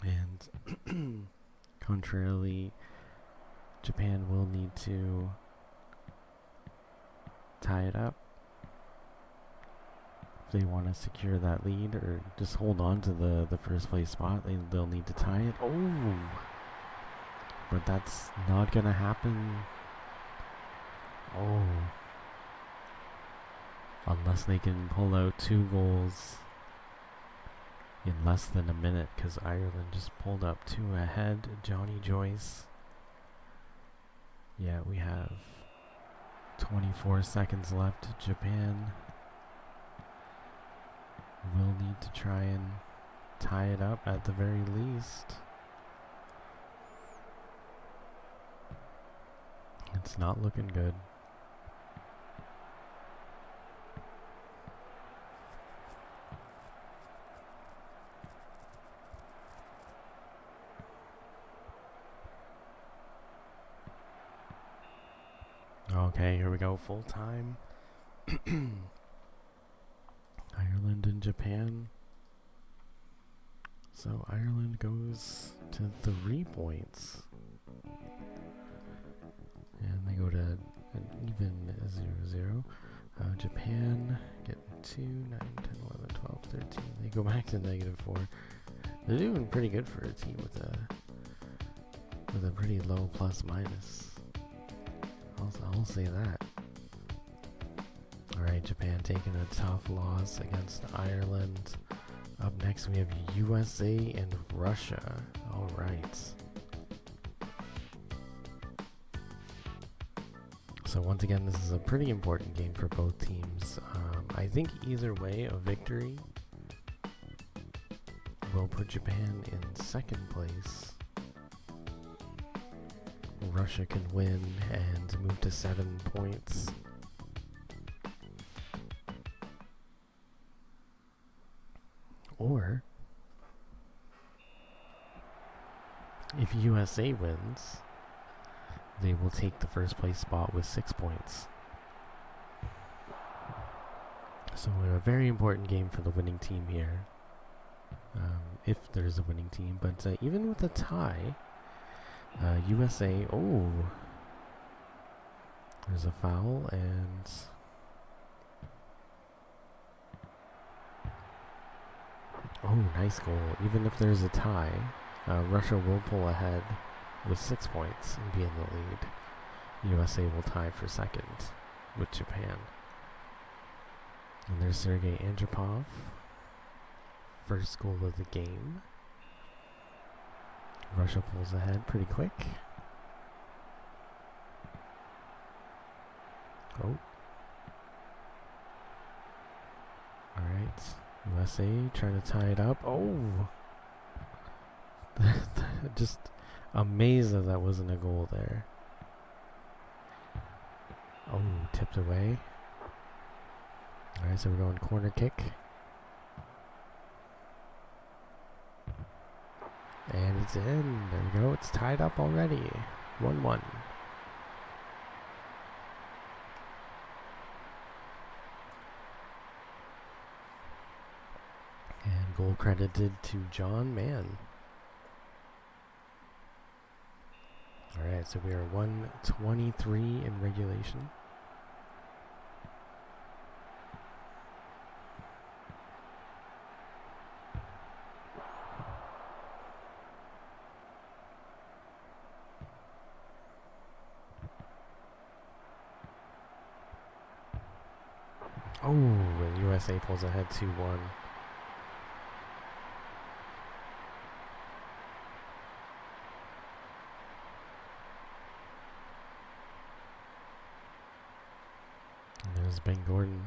And contrarily, Japan will need to tie it up if they want to secure that lead, or just hold on to the first place spot. They'll need to tie it. Oh, but that's not gonna happen. Oh, unless they can pull out 2 goals in less than a minute, because Ireland just pulled up 2 ahead. Johnny Joyce. Yeah, we have 24 seconds left. Japan will need to try and tie it up at the very least. It's not looking good. Okay, here we go, full time. Ireland and Japan. So Ireland goes to 3 points. And they go to an even 0-0. Japan get 2, 9, 10, 11, 12, 13. They go back to -4. They're doing pretty good for a team with a pretty low plus minus. I'll say that. Alright, Japan taking a tough loss against Ireland. Up next we have USA and Russia. Alright. So once again, this is a pretty important game for both teams. I think either way, a victory will put Japan in 2nd place. Russia can win and move to 7 points. Or, if USA wins, they will take the 1st place spot with 6 points. So a very important game for the winning team here. If there's a winning team. But even with a tie, USA, oh, there's a foul, and oh, nice goal. Even if there's a tie, Russia will pull ahead with 6 points and be in the lead. USA will tie for 2nd with Japan. And there's Sergei Andropov, 1st goal of the game. Russia pulls ahead pretty quick. Oh. Alright. USA trying to tie it up. Oh! Just amazed that that wasn't a goal there. Oh, tipped away. Alright, so we're going corner kick. And it's in. There we go. It's tied up already. 1-1. And goal credited to John Mann. Alright, so we are 1:23 in regulation. Oh, and USA pulls ahead 2-1. And there's Ben Gordon.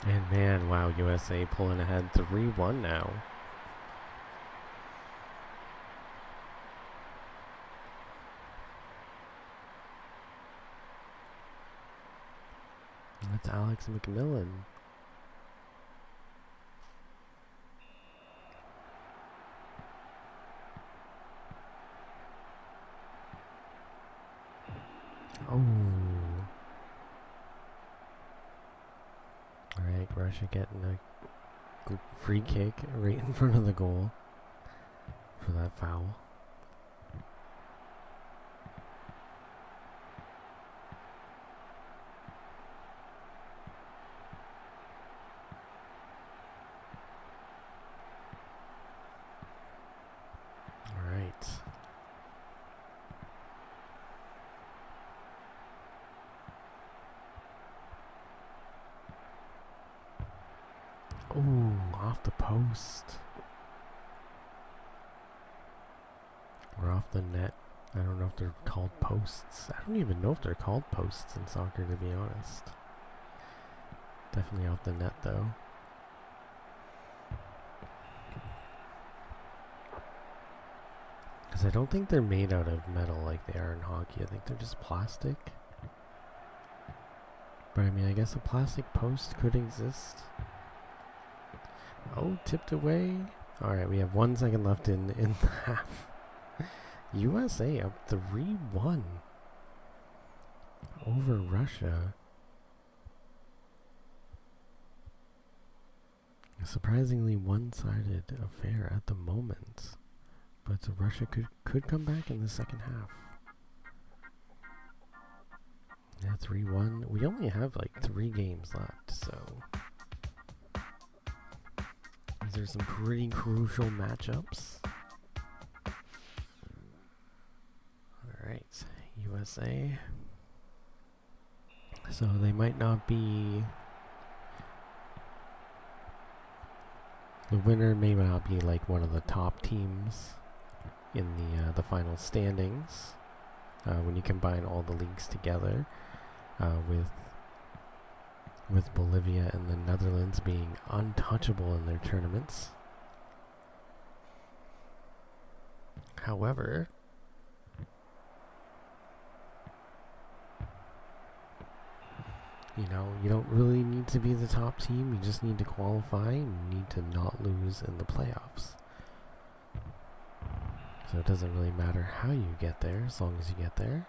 And man, wow, USA pulling ahead 3-1 now. That's Alex McMillan. Oh. Alright, Russia getting a free kick right in front of the goal for that foul. Alright. Oh, off the post. Or off the net. I don't know if they're called posts. I don't even know if they're called posts in soccer, to be honest. Definitely off the net, though. Because I don't think they're made out of metal like they are in hockey. I think they're just plastic. But I mean, I guess a plastic post could exist. Oh, tipped away. Alright, we have 1 second left in the half. USA up 3-1 over Russia. A surprisingly one-sided affair at the moment. But Russia could come back in the second half. Yeah, 3-1. We only have like 3 games left, so these are some pretty crucial matchups. Alright, USA. So they might not be... The winner may not be like one of the top teams in the final standings when you combine all the leagues together, with Bolivia and the Netherlands being untouchable in their tournaments. However, you know, you don't really need to be the top team. You just need to qualify and you need to not lose in the playoffs. So it doesn't really matter how you get there, as long as you get there.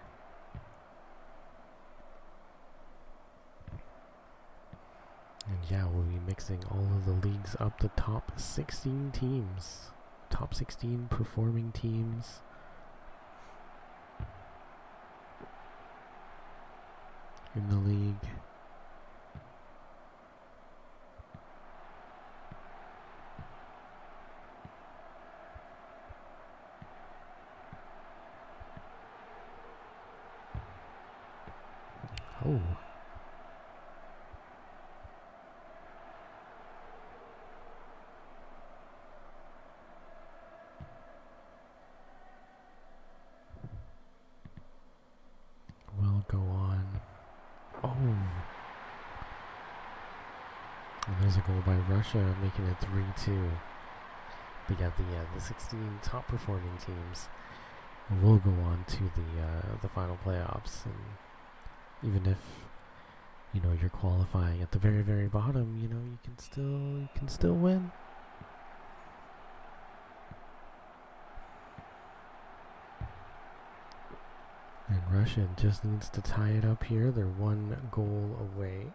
And yeah, we'll be mixing all of the leagues up the top 16 teams. Top 16 performing teams. In the league. Oh. We'll go on. Oh. And there's a goal by Russia, making it 3-2. But yeah, the 16 top performing teams will go on to the final playoffs, and even if you know, you're qualifying at the very, very bottom, you know, you can still win. And Russia just needs to tie it up here. They're 1 goal away.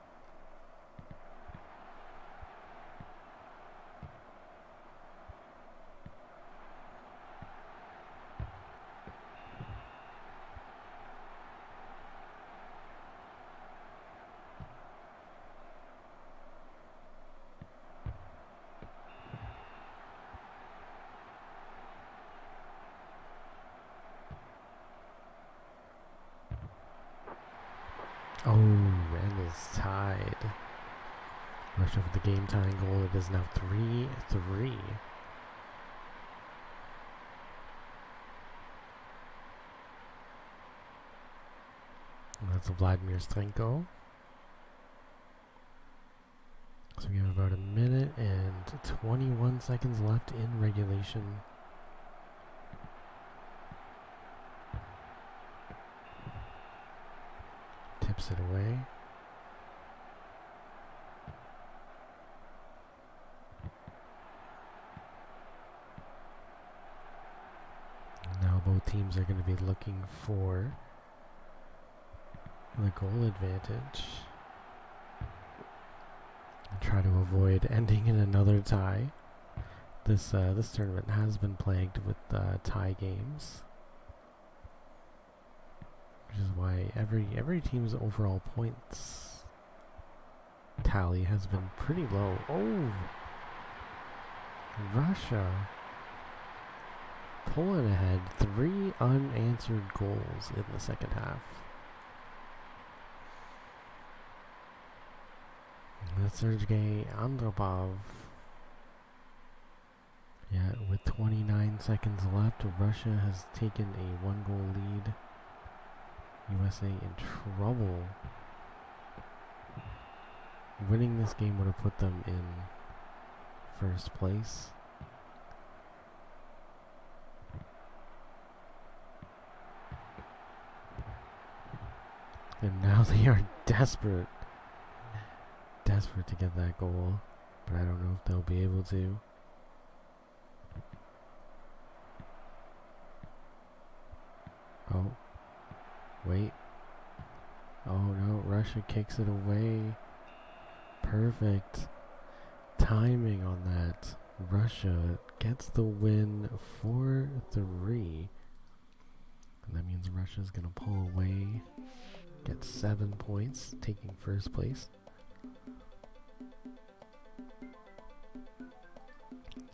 Oh, and is tied. Russia with the game-tying goal. It is now 3-3. That's Vladimir Strenko. So we have about 1 minute and 21 seconds left in regulation. Tips it away. Now both teams are going to be looking for the goal advantage and try to avoid ending in another tie. This tournament has been plagued with tie games, which is why every team's overall points tally has been pretty low. Oh, Russia pulling ahead, 3 unanswered goals in the second half. That's Sergei Andropov. Yeah, with 29 seconds left, Russia has taken a 1-goal lead. USA in trouble. Winning this game would have put them in first place. And now they are desperate to get that goal, but I don't know if they'll be able to. Oh, wait. Oh no, Russia kicks it away. Perfect timing on that. Russia gets the win 4-3. And that means Russia's gonna pull away, get 7 points, taking first place.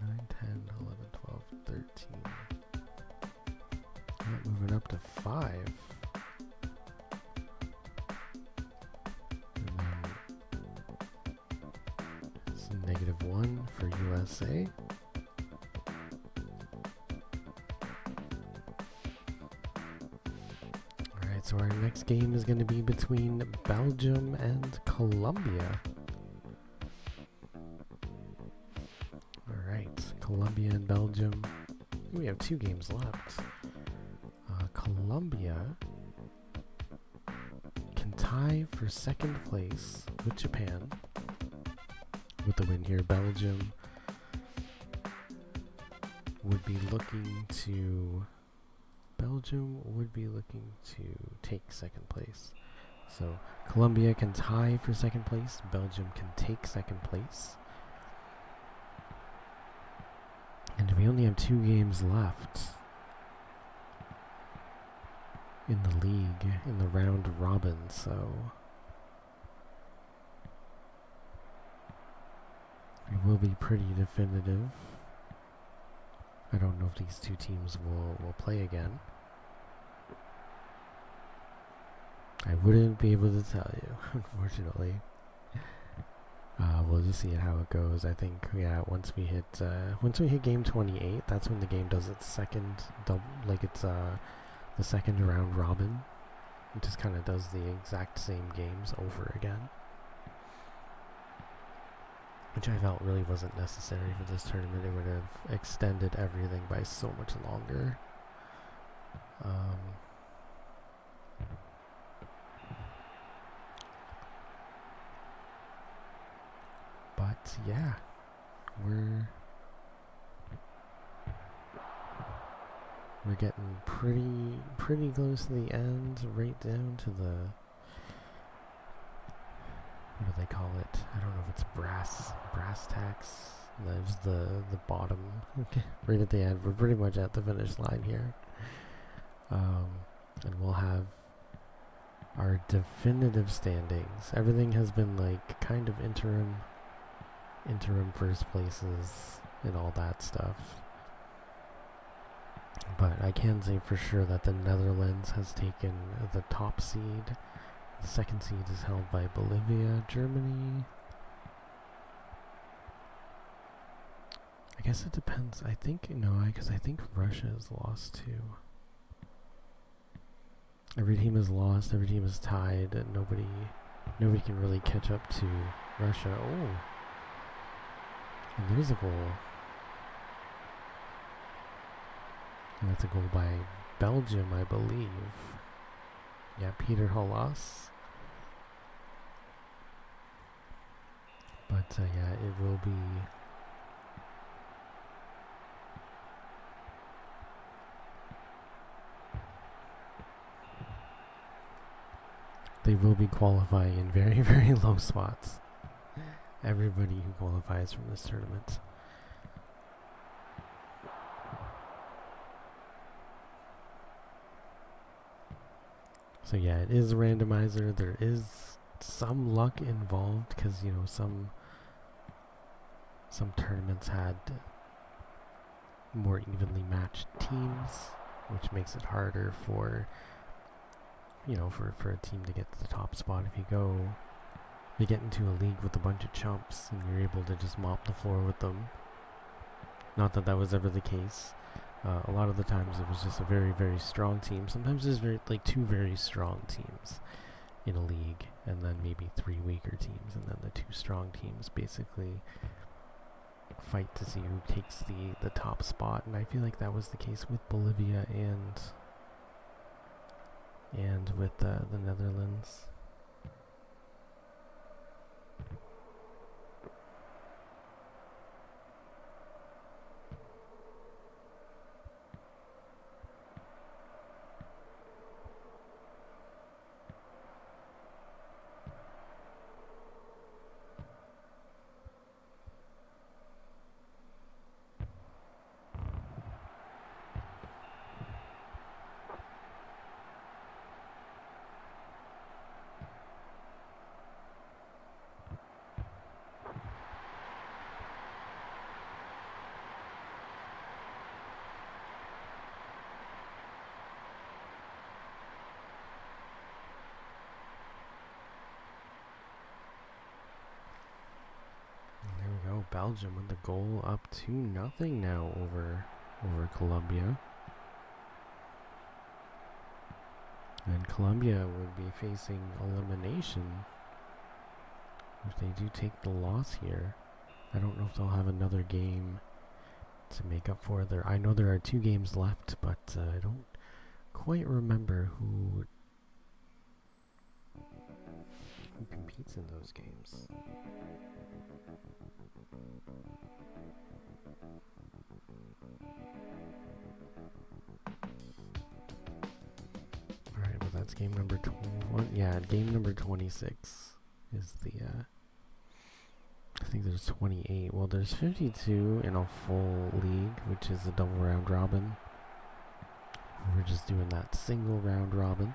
9, 10, 11, 12, 13. Moving up to 5. And then it's -1 for USA. Alright, so our next game is going to be between Belgium and Colombia. Alright, Colombia and Belgium. We have 2 games left. Colombia can tie for second place with Japan. With the win here, Belgium would be looking to take second place. So Colombia can tie for second place, Belgium can take second place. And we only have 2 games left in the league, in the round robin, so it will be pretty definitive. I don't know if these 2 teams will play again. I wouldn't be able to tell you, unfortunately. We'll just see how it goes. I think, yeah, once we hit game 28, that's when the game does its second the second round robin. It just kind of does the exact same games over again, which I felt really wasn't necessary for this tournament. It would have extended everything by so much longer. But yeah, we're getting pretty close to the end, right down to the, what do they call it? I don't know if it's brass tacks. There's the bottom, right at the end. We're pretty much at the finish line here, and we'll have our definitive standings. Everything has been like kind of interim first places and all that stuff. But I can say for sure that the Netherlands has taken the top seed. The second seed is held by Bolivia, Germany. I guess it depends. I think, no, because I think Russia has lost too. Every team is lost, every team is tied, and nobody can really catch up to Russia. Oh, and there's a goal. And that's a goal by Belgium, I believe. Yeah, Peter Hollas. But yeah, it will be. They will be qualifying in very, very low spots. Everybody who qualifies from this tournament. So yeah, it is a randomizer. There is some luck involved because, you know, some tournaments had more evenly matched teams, which makes it harder for, you know, for a team to get to the top spot. If you get into a league with a bunch of chumps and you're able to just mop the floor with them. Not that was ever the case. A lot of the times it was just a very, very strong team. Sometimes there's two very strong teams in a league, and then maybe 3 weaker teams, and then the 2 strong teams basically fight to see who takes the top spot. And I feel like that was the case with Bolivia and with the Netherlands. Belgium with the goal, up 2-0 now over Colombia. And Colombia would be facing elimination if they do take the loss here. I don't know if they'll have another game to make up for there. I know there are 2 games left, but I don't quite remember who competes in those games. Alright, well that's game number 21. Yeah, game number 26 is the, I think there's 28. Well, there's 52 in a full league, which is a double round robin. We're just doing that single round robin.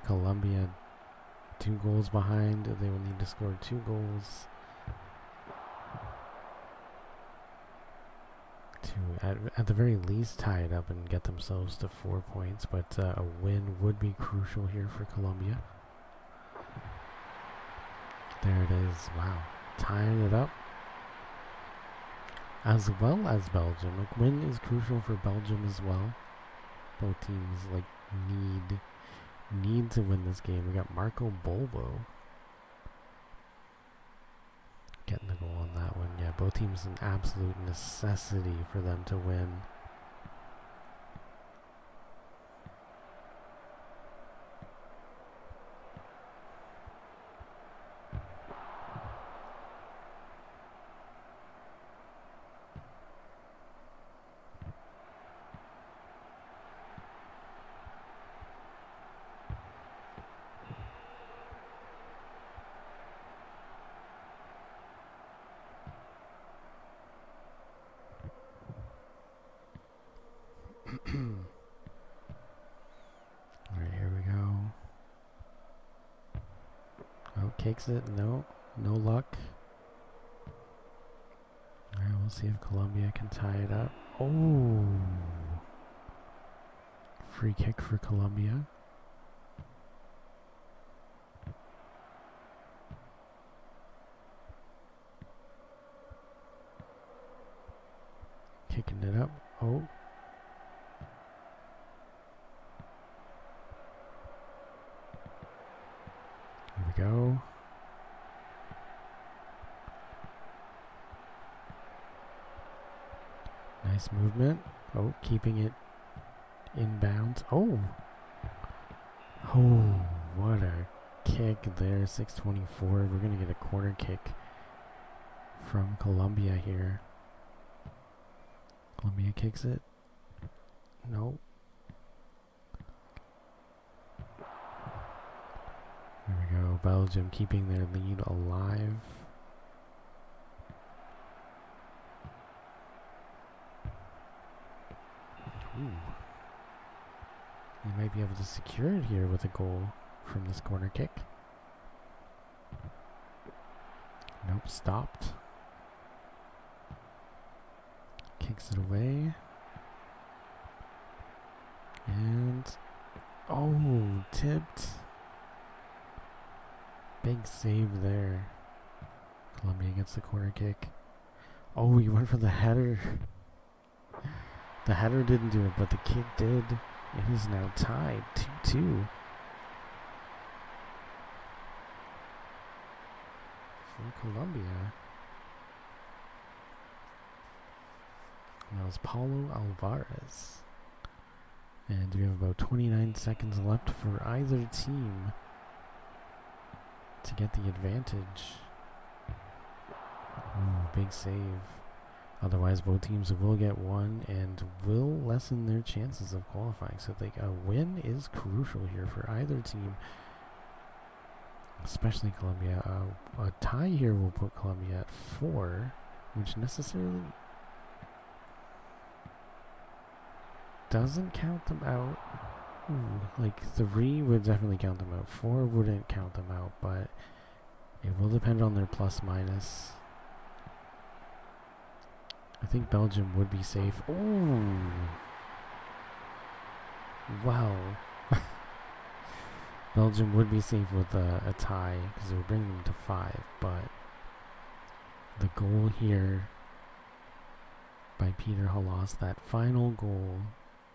Colombia 2 goals behind. They will need to score 2 goals to at the very least tie it up and get themselves to 4 points, but a win would be crucial here for Colombia. There it is. Wow, tying it up, as well as Belgium. A win is crucial for Belgium as well. Both teams like need to win this game. We got Marco Bolbo getting the goal on that one. Yeah, both teams an absolute necessity for them to win. Alright, here we go. Oh, kicks it. No luck. Alright, we'll see if Colombia can tie it up. Oh! Free kick for Colombia. Kicking it up. Oh. Here we go. Nice movement. Oh, keeping it inbounds. Oh! Oh, what a kick there. 6:24. We're going to get a corner kick from Colombia here. Colombia kicks it. No. There we go. Belgium keeping their lead alive. Ooh. They might be able to secure it here with a goal from this corner kick. Nope, stopped. Kicks it away. And oh, tipped. Big save there. Colombia gets the corner kick. Oh, he went for the header. The header didn't do it, but the kick did. It is now tied 2-2. For Colombia. And that was Paulo Alvarez. And we have about 29 seconds left for either team to get the advantage. Ooh, big save. Otherwise, both teams will get one and will lessen their chances of qualifying. So a win is crucial here for either team, especially Colombia. A tie here will put Colombia at 4, which necessarily doesn't count them out. Ooh, like 3 would definitely count them out. 4 wouldn't count them out, but it will depend on their plus minus. I think Belgium would be safe. Ooh. Wow. Belgium would be safe with a tie because it would bring them to 5, but the goal here by Peter Halas, that final goal,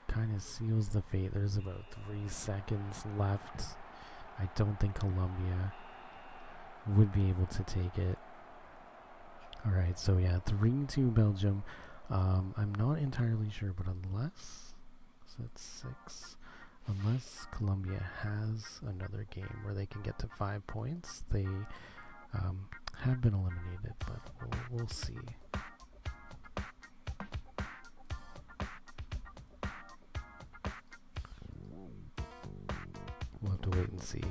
kind of seals the fate. There's about 3 seconds left. I don't think Colombia would be able to take it. Alright, so yeah, 3-2 Belgium. I'm not entirely sure, but unless, so that's 6, unless Colombia has another game where they can get to 5 points, they have been eliminated, but we'll see. We'll have to wait and see.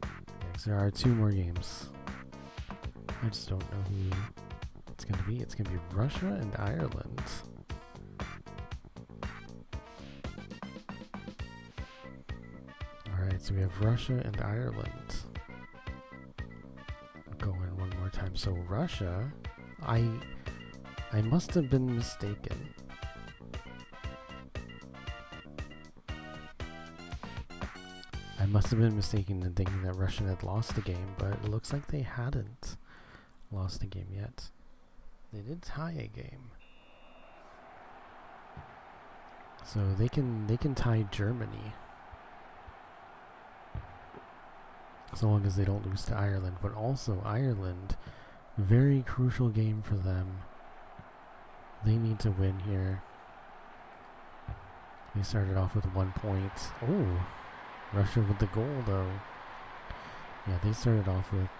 Yeah, 'cause there are 2 more games. I just don't know who it's going to be. It's going to be Russia and Ireland. Alright, so we have Russia and Ireland. Going one more time. So Russia, I must have been mistaken. I must have been mistaken in thinking that Russia had lost the game, but it looks like they hadn't lost a game yet. They did tie a game. So they can tie Germany so long as they don't lose to Ireland. But also Ireland, very crucial game for them. They need to win here. They started off with 1 point. Oh, Russia with the goal though. Yeah, they started off with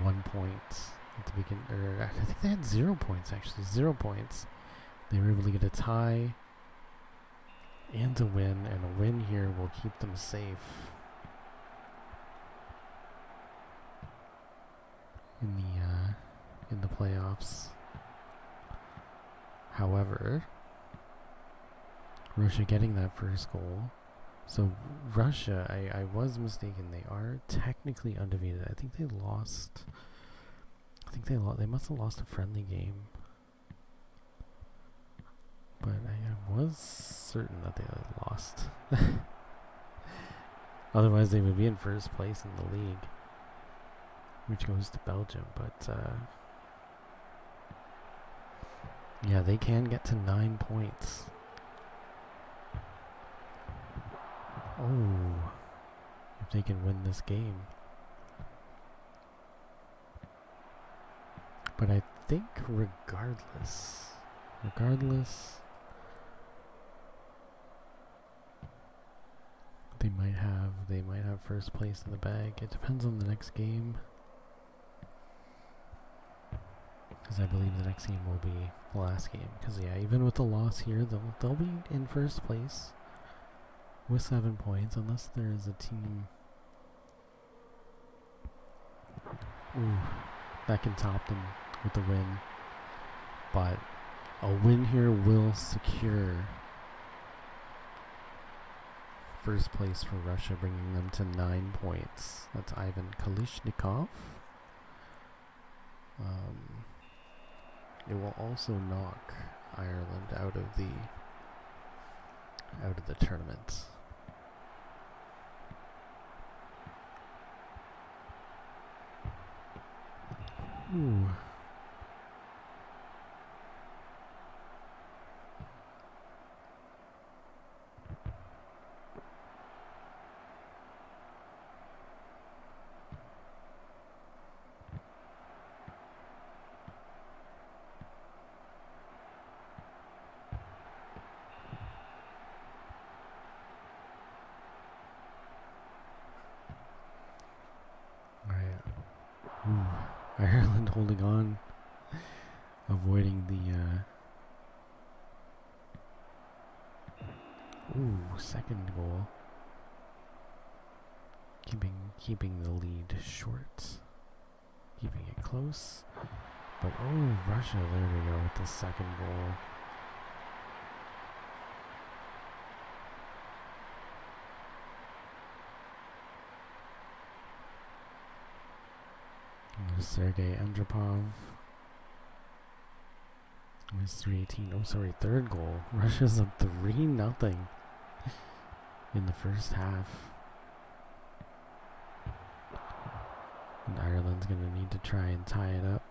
1 point at the beginning. Or I think they had 0 points actually. 0 points. They were able to get a tie and a win, and a win here will keep them safe in the playoffs. However, Russia getting that first goal. So Russia, I was mistaken. They are technically undefeated. I think they lost. They must have lost a friendly game. But I was certain that they lost. Otherwise, they would be in first place in the league, which goes to Belgium. But yeah, they can get to 9 points. Oh, if they can win this game. But I think regardless, they might have first place in the bag. It depends on the next game, because I believe the next game will be the last game. Because yeah, even with the loss here, they'll be in first place with 7 points, unless there is a team that can top them with a win. But a win here will secure first place for Russia, bringing them to 9 points. That's Ivan Kalishnikov. It will also knock Ireland out of the tournament. Ooh. Ireland holding on, avoiding the second goal, keeping the lead short, keeping it close. But Russia, there we go with the second goal. Sergei Andropov was 3-18. Oh, sorry, third goal. Russia's up 3-0 in the first half. And Ireland's going to need to try and tie it up.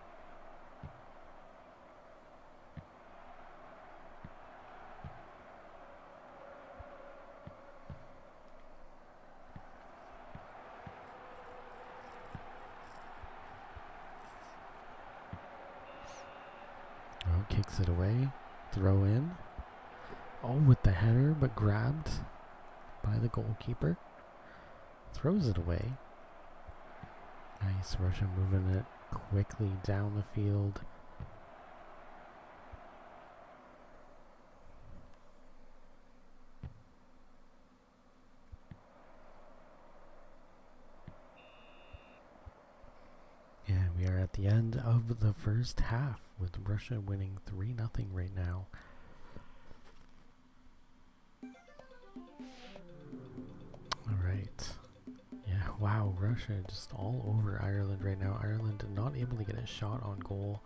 Kicks it away, throw in. Oh, with the header, but grabbed by the goalkeeper. Throws it away. Nice, Russia moving it quickly down the field. And we are at the end of the first half, with Russia winning 3-0 right now. Alright. Yeah, wow, Russia just all over Ireland right now. Ireland not able to get a shot on goal.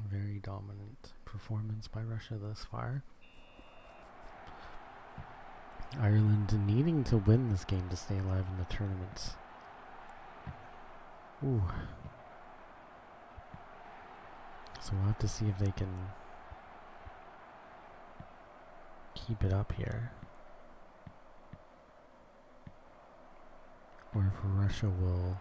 Very dominant performance by Russia thus far. Ireland needing to win this game to stay alive in the tournament. Ooh. So we'll have to see if they can keep it up here. Or if Russia will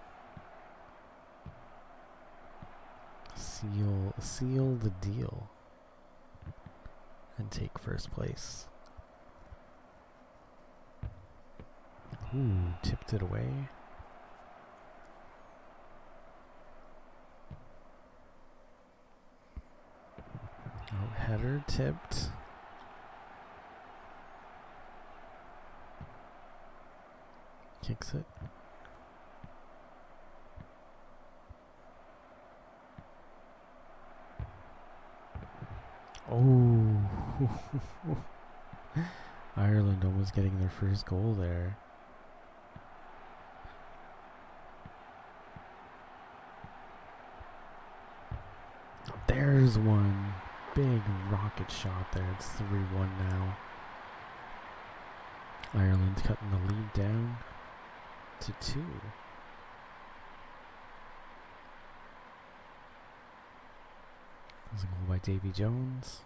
seal the deal and take first place. Ooh, tipped it away. Oh, header tipped. Kicks it. Oh, Ireland almost getting their first goal there. There's one. Big rocket shot there. It's 3-1 now. Ireland cutting the lead down to 2. There's a goal by Davy Jones.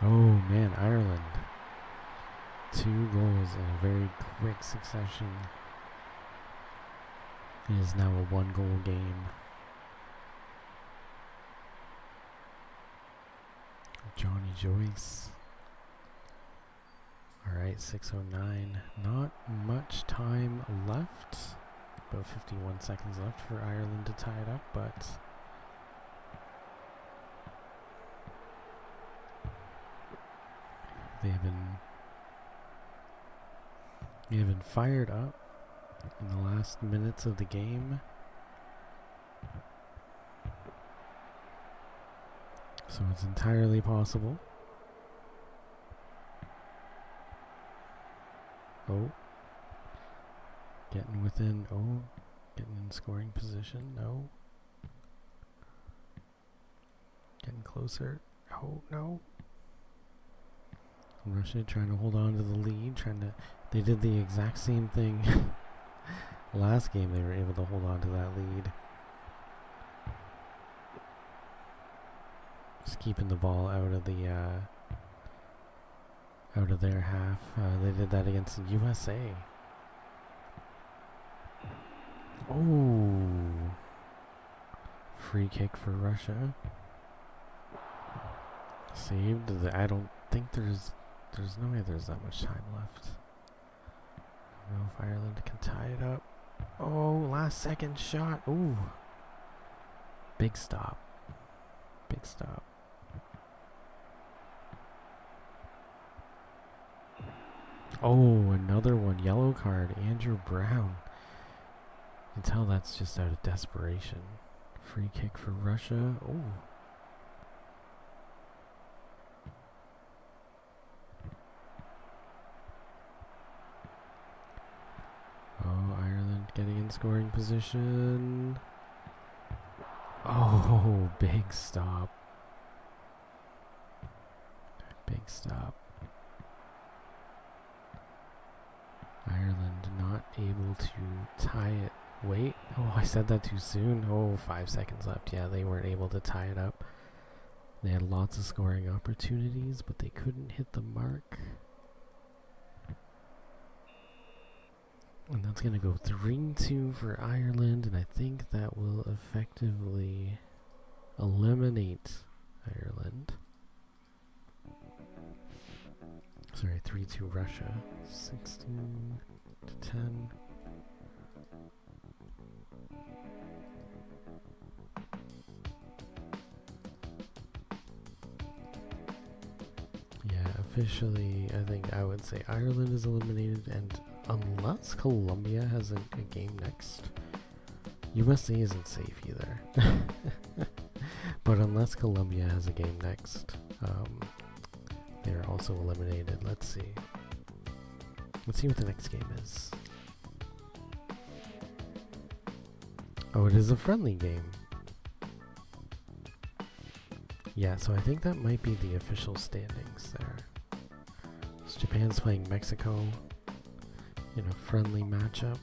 Oh man, Ireland. 2 goals in a very quick succession. It is now a 1-goal game. Johnny Joyce. Alright, 6:09. Not much time left. About 51 seconds left for Ireland to tie it up, but they have been fired up in the last minutes of the game. So it's entirely possible. Oh. Getting within. Oh. Getting in scoring position. No. Getting closer. Oh, no. Russia trying to hold on to the lead. They did the exact same thing. Last game they were able to hold on to that lead. Just keeping the ball out of their half. They did that against the USA. Oh, free kick for Russia. Saved. I don't think there's no way there's that much time left. I don't know if Ireland can tie it up. Oh, last second shot. Ooh, big stop. Big stop. Oh, another one. Yellow card. Andrew Brown. You can tell that's just out of desperation. Free kick for Russia. Oh. Oh, Ireland getting in scoring position. Oh, big stop. Big stop. Ireland not able to tie it. Wait. Oh, I said that too soon. Oh, 5 seconds left. Yeah, they weren't able to tie it up. They had lots of scoring opportunities, but they couldn't hit the mark. And that's going to go 3-2 for Ireland, and I think that will effectively eliminate Ireland. Sorry, 3-2 Russia. 16-10. Yeah, officially, I think I would say Ireland is eliminated, and unless Colombia has a game next, USA isn't safe either. But unless Colombia has a game next, they're also eliminated. Let's see. Let's see what the next game is. Oh, it is a friendly game. Yeah, so I think that might be the official standings there. So Japan's playing Mexico in a friendly matchup.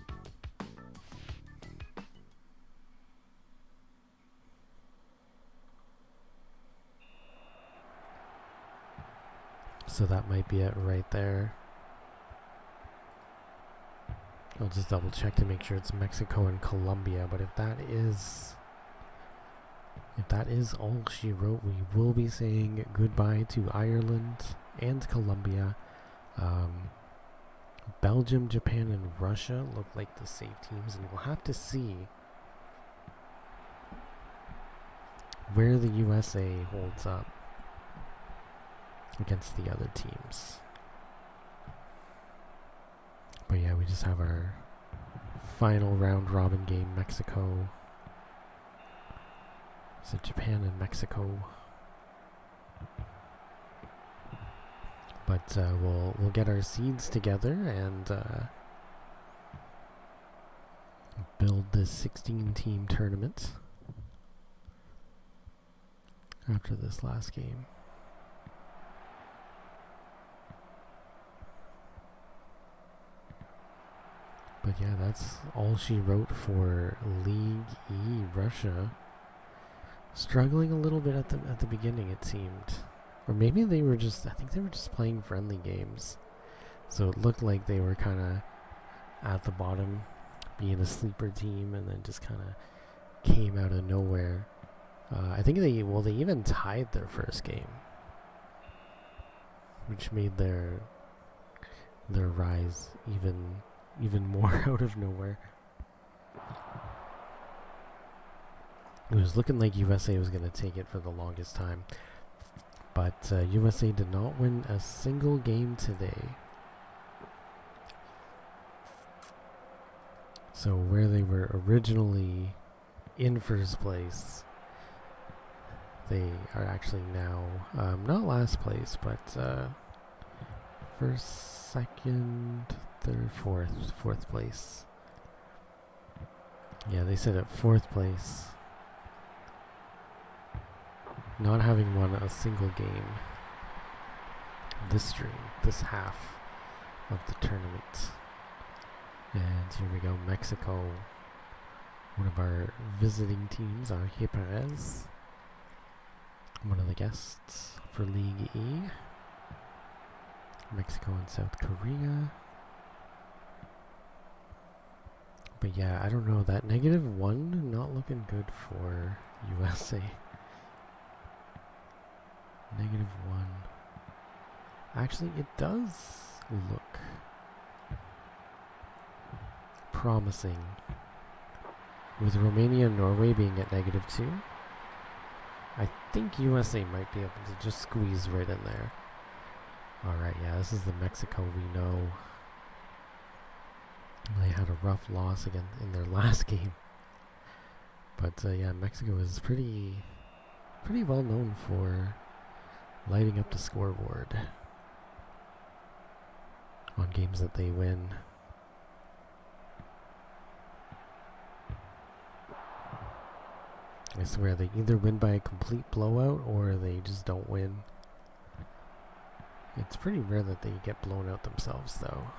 So that might be it right there. I'll just double check to make sure it's Mexico and Colombia, but if that is all she wrote, we will be saying goodbye to Ireland and Colombia. Belgium, Japan, and Russia look like the safe teams, and we'll have to see where the USA holds up against the other teams. But yeah, we just have our final round robin game, Mexico. So Japan and Mexico. But we'll get our seeds together and build this 16-team tournament after this last game. But yeah, that's all she wrote for League E. Russia. Struggling a little bit at the beginning, it seemed. Or maybe they were just, I think they were just playing friendly games. So it looked like they were kind of at the bottom, being a sleeper team, and then just kind of came out of nowhere. I think they even tied their first game, which made their rise even more out of nowhere. It was looking like USA was going to take it for the longest time. But USA did not win a single game today. So where they were originally in first place, they are actually now not last place, but first, second, third, fourth place. Yeah, they sit at fourth place, not having won a single game this half of the tournament. And here we go, Mexico, one of our visiting teams, Arge Perez, one of the guests for League E. Mexico and South Korea. But yeah, I don't know, that -1 not looking good for USA. -1. Actually, it does look promising. With Romania and Norway being at -2, I think USA might be able to just squeeze right in there. Alright, yeah, this is the Mexico we know. They had a rough loss again in their last game. But yeah, Mexico is pretty well known for lighting up the scoreboard on games that they win. I swear they either win by a complete blowout or they just don't win. It's pretty rare that they get blown out themselves, though.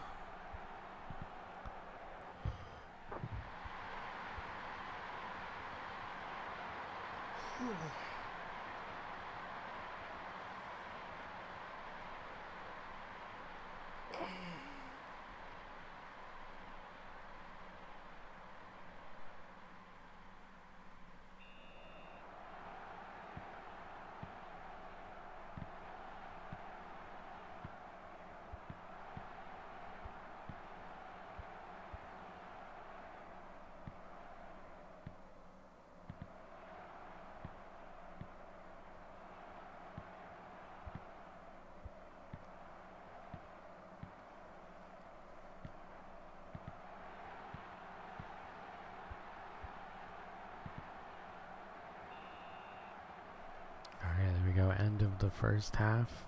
go, end of the first half.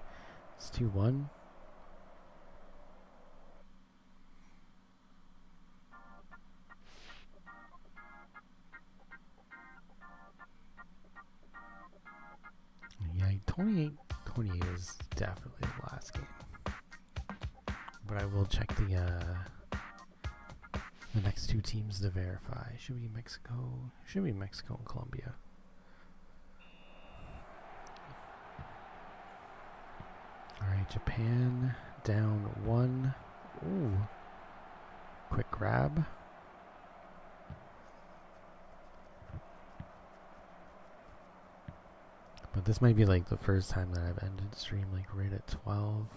It's 2-1. Yeah, 28-28 is definitely the last game. But I will check the next two teams to verify. Should be Mexico. Should be Mexico and Colombia. All right, Japan down 1. Ooh, quick grab. But this might be like the first time that I've ended stream like right at 12.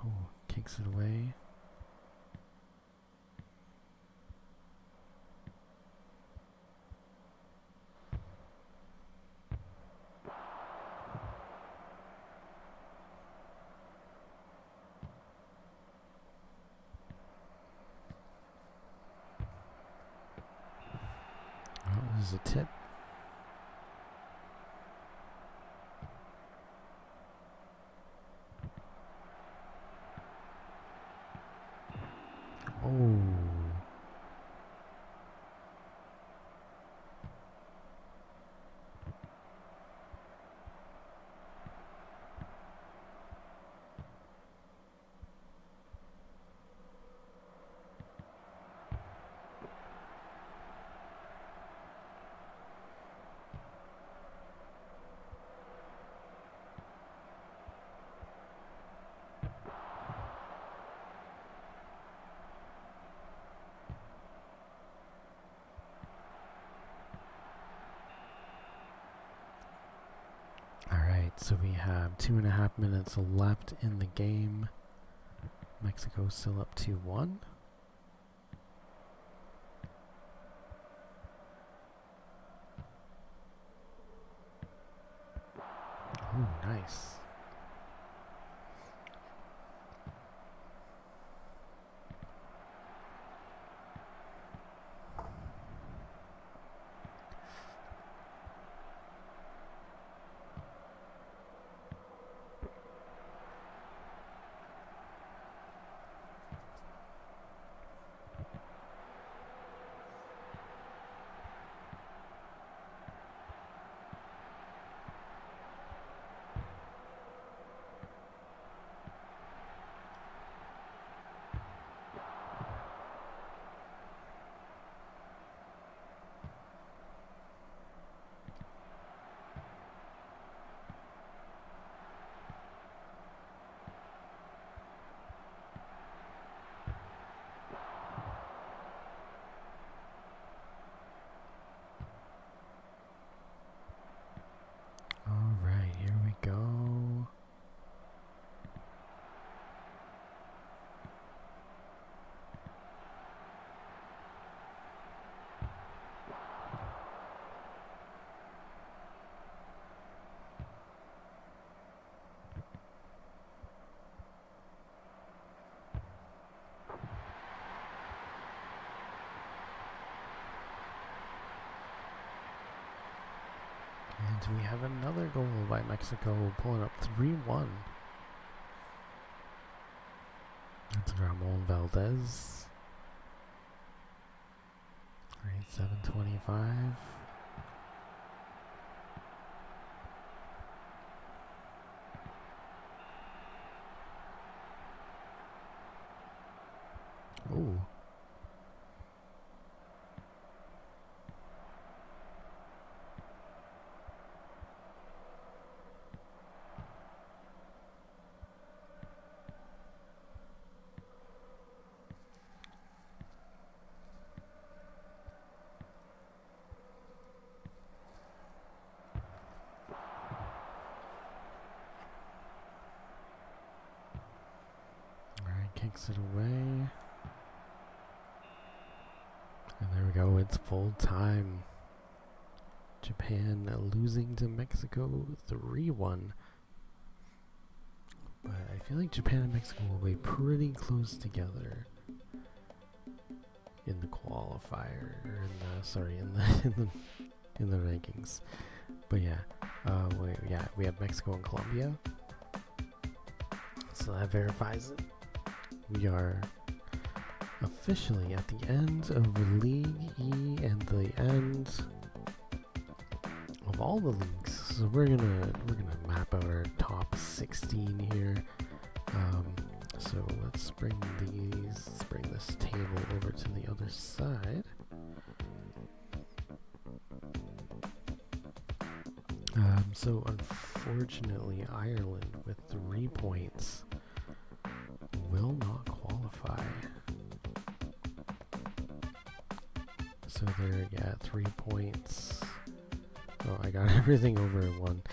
Oh, kicks it away. Oh, this is a tip. Oh. So we have 2.5 minutes left in the game. Mexico still up 2-1. Oh, nice. All right, here we go. And we have another goal by Mexico, pulling up 3-1. That's Ramon Valdez. All right, 7:25. Ooh. Kicks it away. And there we go, it's full time. Japan losing to Mexico 3-1. But I feel like Japan and Mexico will be pretty close together in the qualifier, or in the in the rankings. But yeah, we have Mexico and Colombia. So that verifies it. We are officially at the end of League E and the end of all the leagues. So we're gonna map out our top 16 here. So let's bring this table over to the other side. So unfortunately, Ireland with 3 points will not qualify. So they're 3 points. Oh, I got everything over 1.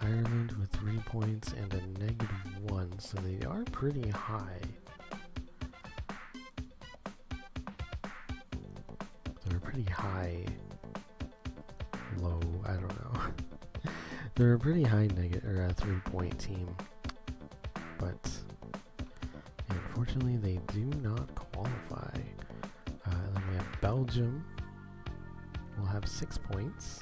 Ireland with 3 points and a -1, so they are pretty high. They're pretty high, low, I don't know. They're a pretty high 3-point team, but unfortunately they do not qualify. Then we have Belgium. We'll have 6 points.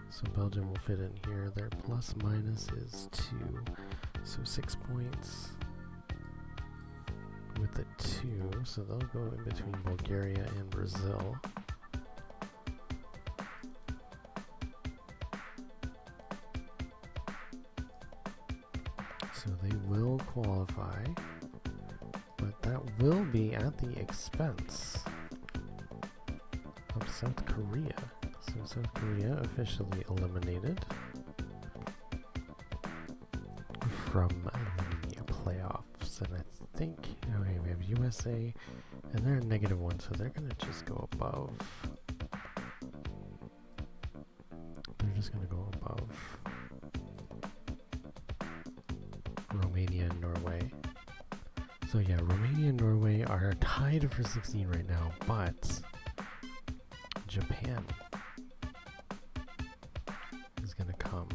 So Belgium will fit in here. Their plus minus is 2. So 6 points with a 2. So they'll go in between Bulgaria and Brazil. So they will qualify, but that will be at the expense of South Korea. So South Korea officially eliminated from the playoffs. And I think, okay, we have USA, and they're at -1, so they're going to just go above. They're just going to go above Romania and Norway. So yeah, Romania and Norway are tied for 16 right now, but Japan is going to come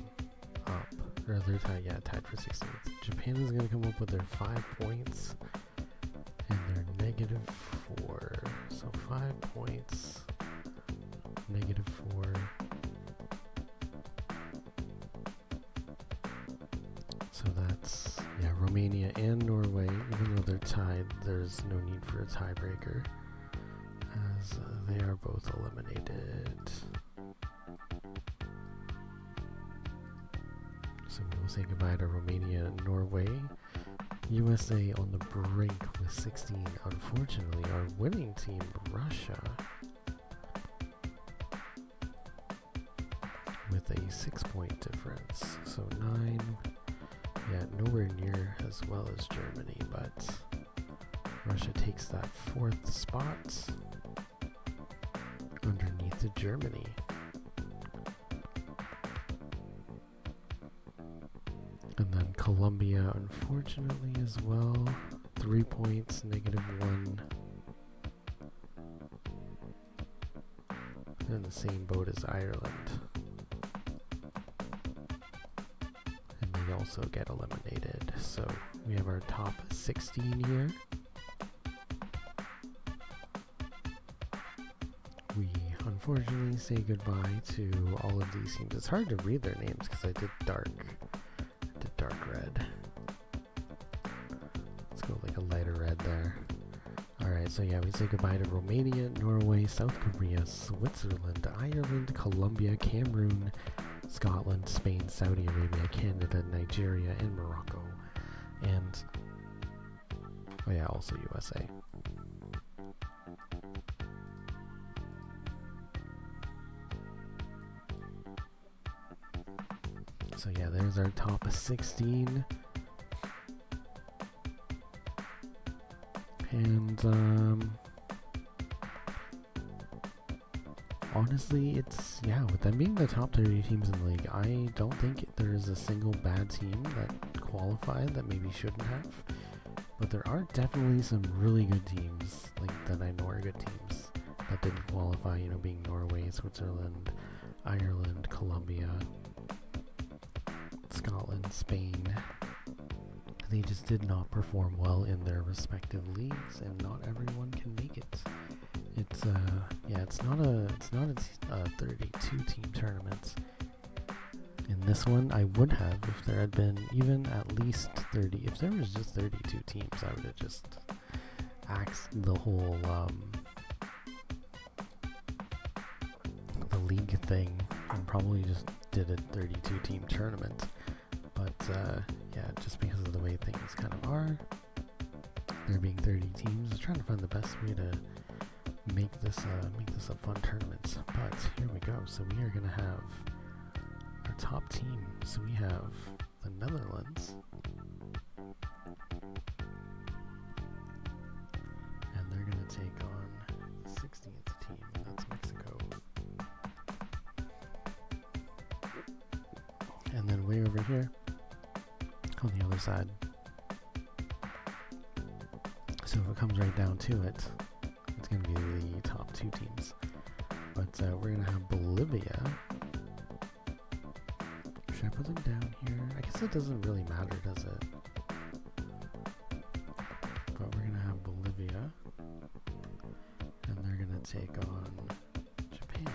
up, or they're tied for 16th. Japan is going to come up with their 5 points, and they're -4. So 5 points, -4. So that's, Romania and Norway, even though they're tied, there's no need for a tiebreaker, as they are both eliminated. So we will say goodbye to Romania and Norway. USA on the brink with 16. Unfortunately, our winning team, Russia, with a 6-point difference. So 9. Yeah, nowhere near as well as Germany, but Russia takes that 4th spot underneath Germany. And then Colombia, unfortunately, as well. 3 points, -1. They're in the same boat as Ireland. They also get eliminated. So we have our top 16 here. We unfortunately say goodbye to all of these teams. It's hard to read their names because I did dark red. Let's go like a lighter red there. Alright, so yeah, we say goodbye to Romania, Norway, South Korea, Switzerland, Ireland, Colombia, Cameroon, Scotland, Spain, Saudi Arabia, Canada, Nigeria, and Morocco. And, also USA. So yeah, there's our top 16. And, honestly, it's, with them being the top 30 teams in the league, I don't think there's a single bad team that qualified that maybe shouldn't have. But there are definitely some really good teams, that I know are good teams, that didn't qualify, being Norway, Switzerland, Ireland, Colombia, Scotland, Spain. They just did not perform well in their respective leagues, and not everyone can make it. It's not a 32 team tournaments. In this one, I would have if there had been even at least 30. If there was just 32 teams, I would have just axed the whole the league thing and probably just did a 32 team tournament. But yeah, just because of the way things kind of are, there being 30 teams, I was trying to find the best way to make this a fun tournament. But here we go. So we are gonna have our top team. So we have the Netherlands, and they're gonna take on the 16th team, and that's Mexico. And then way over here on the other side. So if it comes right down to it, it's going to be the top two teams. But we're going to have Bolivia. Should I put them down here? I guess it doesn't really matter, does it? But we're going to have Bolivia. And they're going to take on Japan.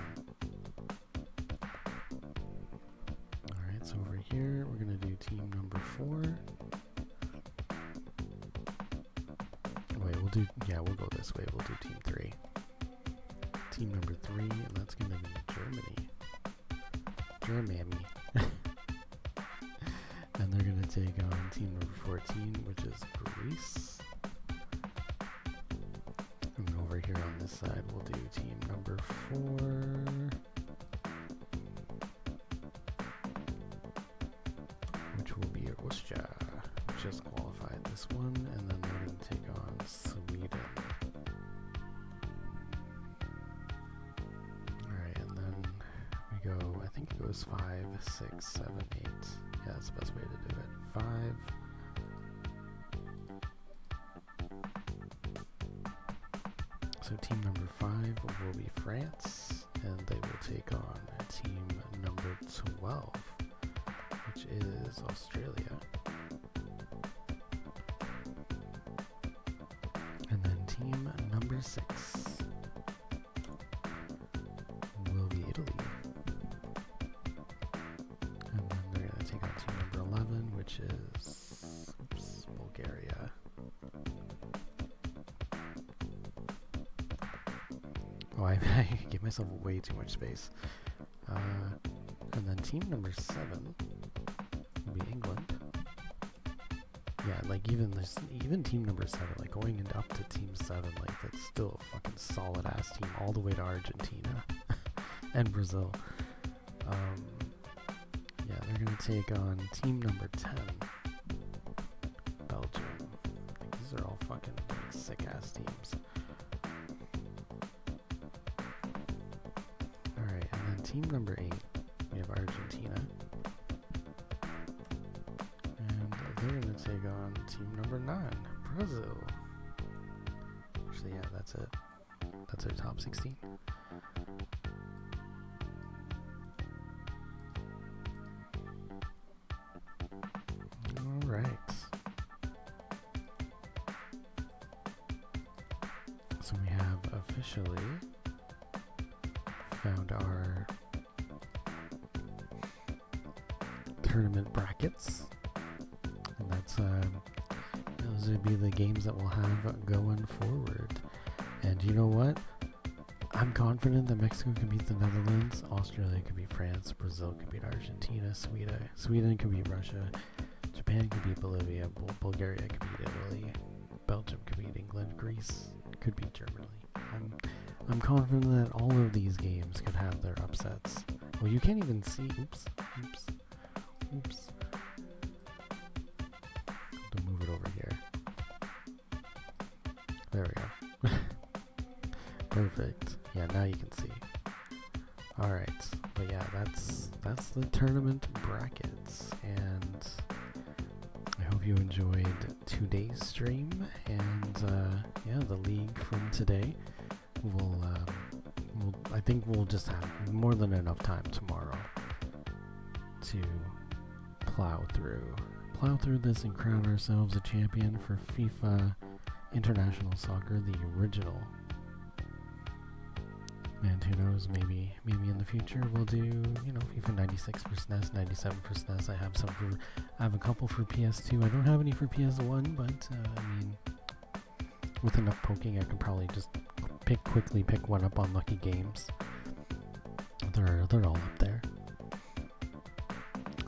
Alright, so over here, we're going to do team number 4. We'll go this way. We'll do team 3. Team number 3, and that's going to be Germany. Germany. And they're going to take on team number 14, which is Greece. And then over here on this side, we'll do team number 4. Which will be Russia, which just qualified this one, and then they're going to take on Sweden. Alright, and then we go, I think it goes 5, 6, 7, 8. Yeah, that's the best way to do it. 5. So team number 5 will be France, and they will take on team number 12, which is Australia. And then team number 6 will be Italy. And then they're going to take on team number 11, which is Bulgaria. Oh, I gave myself way too much space. And then team number 7 will be England. Yeah, like even team number 7, like going into up to team 7, like that's still a fucking solid ass team all the way to Argentina and Brazil. Yeah, they're gonna take on team number 10, Belgium. Like, these are all fucking like sick ass teams. Alright, and then team number 8, we have Argentina. And they're going to take on team number 9, Brazil. Actually, yeah, that's it. That's our top 16. Alright. So we have officially found our tournament brackets, and that's those would be the games that we'll have going forward. And you know what? I'm confident that Mexico can beat the Netherlands, Australia could beat France, Brazil could beat Argentina, Sweden could beat Russia, Japan could beat Bolivia, Bulgaria could beat Italy, Belgium could beat England, Greece could beat Germany. I'm confident that all of these games could have their upsets. Well, you can't even see. Oops. To move it over here. There we go. Perfect. Yeah, now you can see. Alright. But yeah, that's the tournament brackets. And I hope you enjoyed today's stream. And yeah, the league from today. I think we'll just have more than enough time tomorrow to plow through this and crown ourselves a champion for FIFA International Soccer, the original And who knows, maybe in the future we'll do, FIFA 96 for SNES, 97 for SNES. I have a couple for PS2. I don't have any for PS1, but with enough poking, I can probably just quickly pick one up on Lucky Games. They're all up there.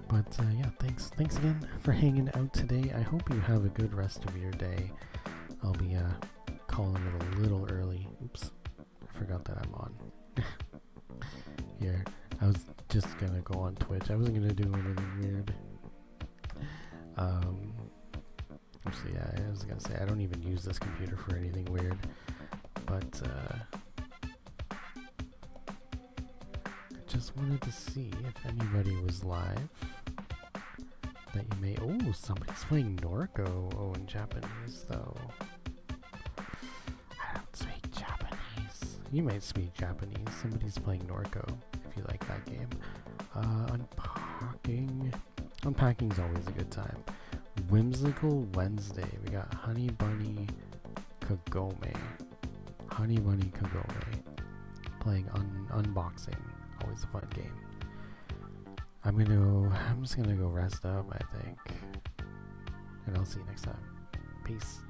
But yeah, thanks again for hanging out today. I hope you have a good rest of your day. I'll be calling it a little early. Oops, I forgot that I'm on. Here, I was just gonna go on Twitch. I wasn't gonna do anything weird. Actually, yeah, I was gonna say I don't even use this computer for anything weird. But I just wanted to see if anybody was live. That you may. Oh, somebody's playing Norco. Oh, in Japanese though. I don't speak Japanese. You might speak Japanese. Somebody's playing Norco if you like that game. Unpacking's always a good time. Whimsical Wednesday. We got Honey Bunny Kagome. Honey Bunny Kagome. Playing unboxing. Always a fun game. I'm just gonna go rest up, I think. And I'll see you next time. Peace.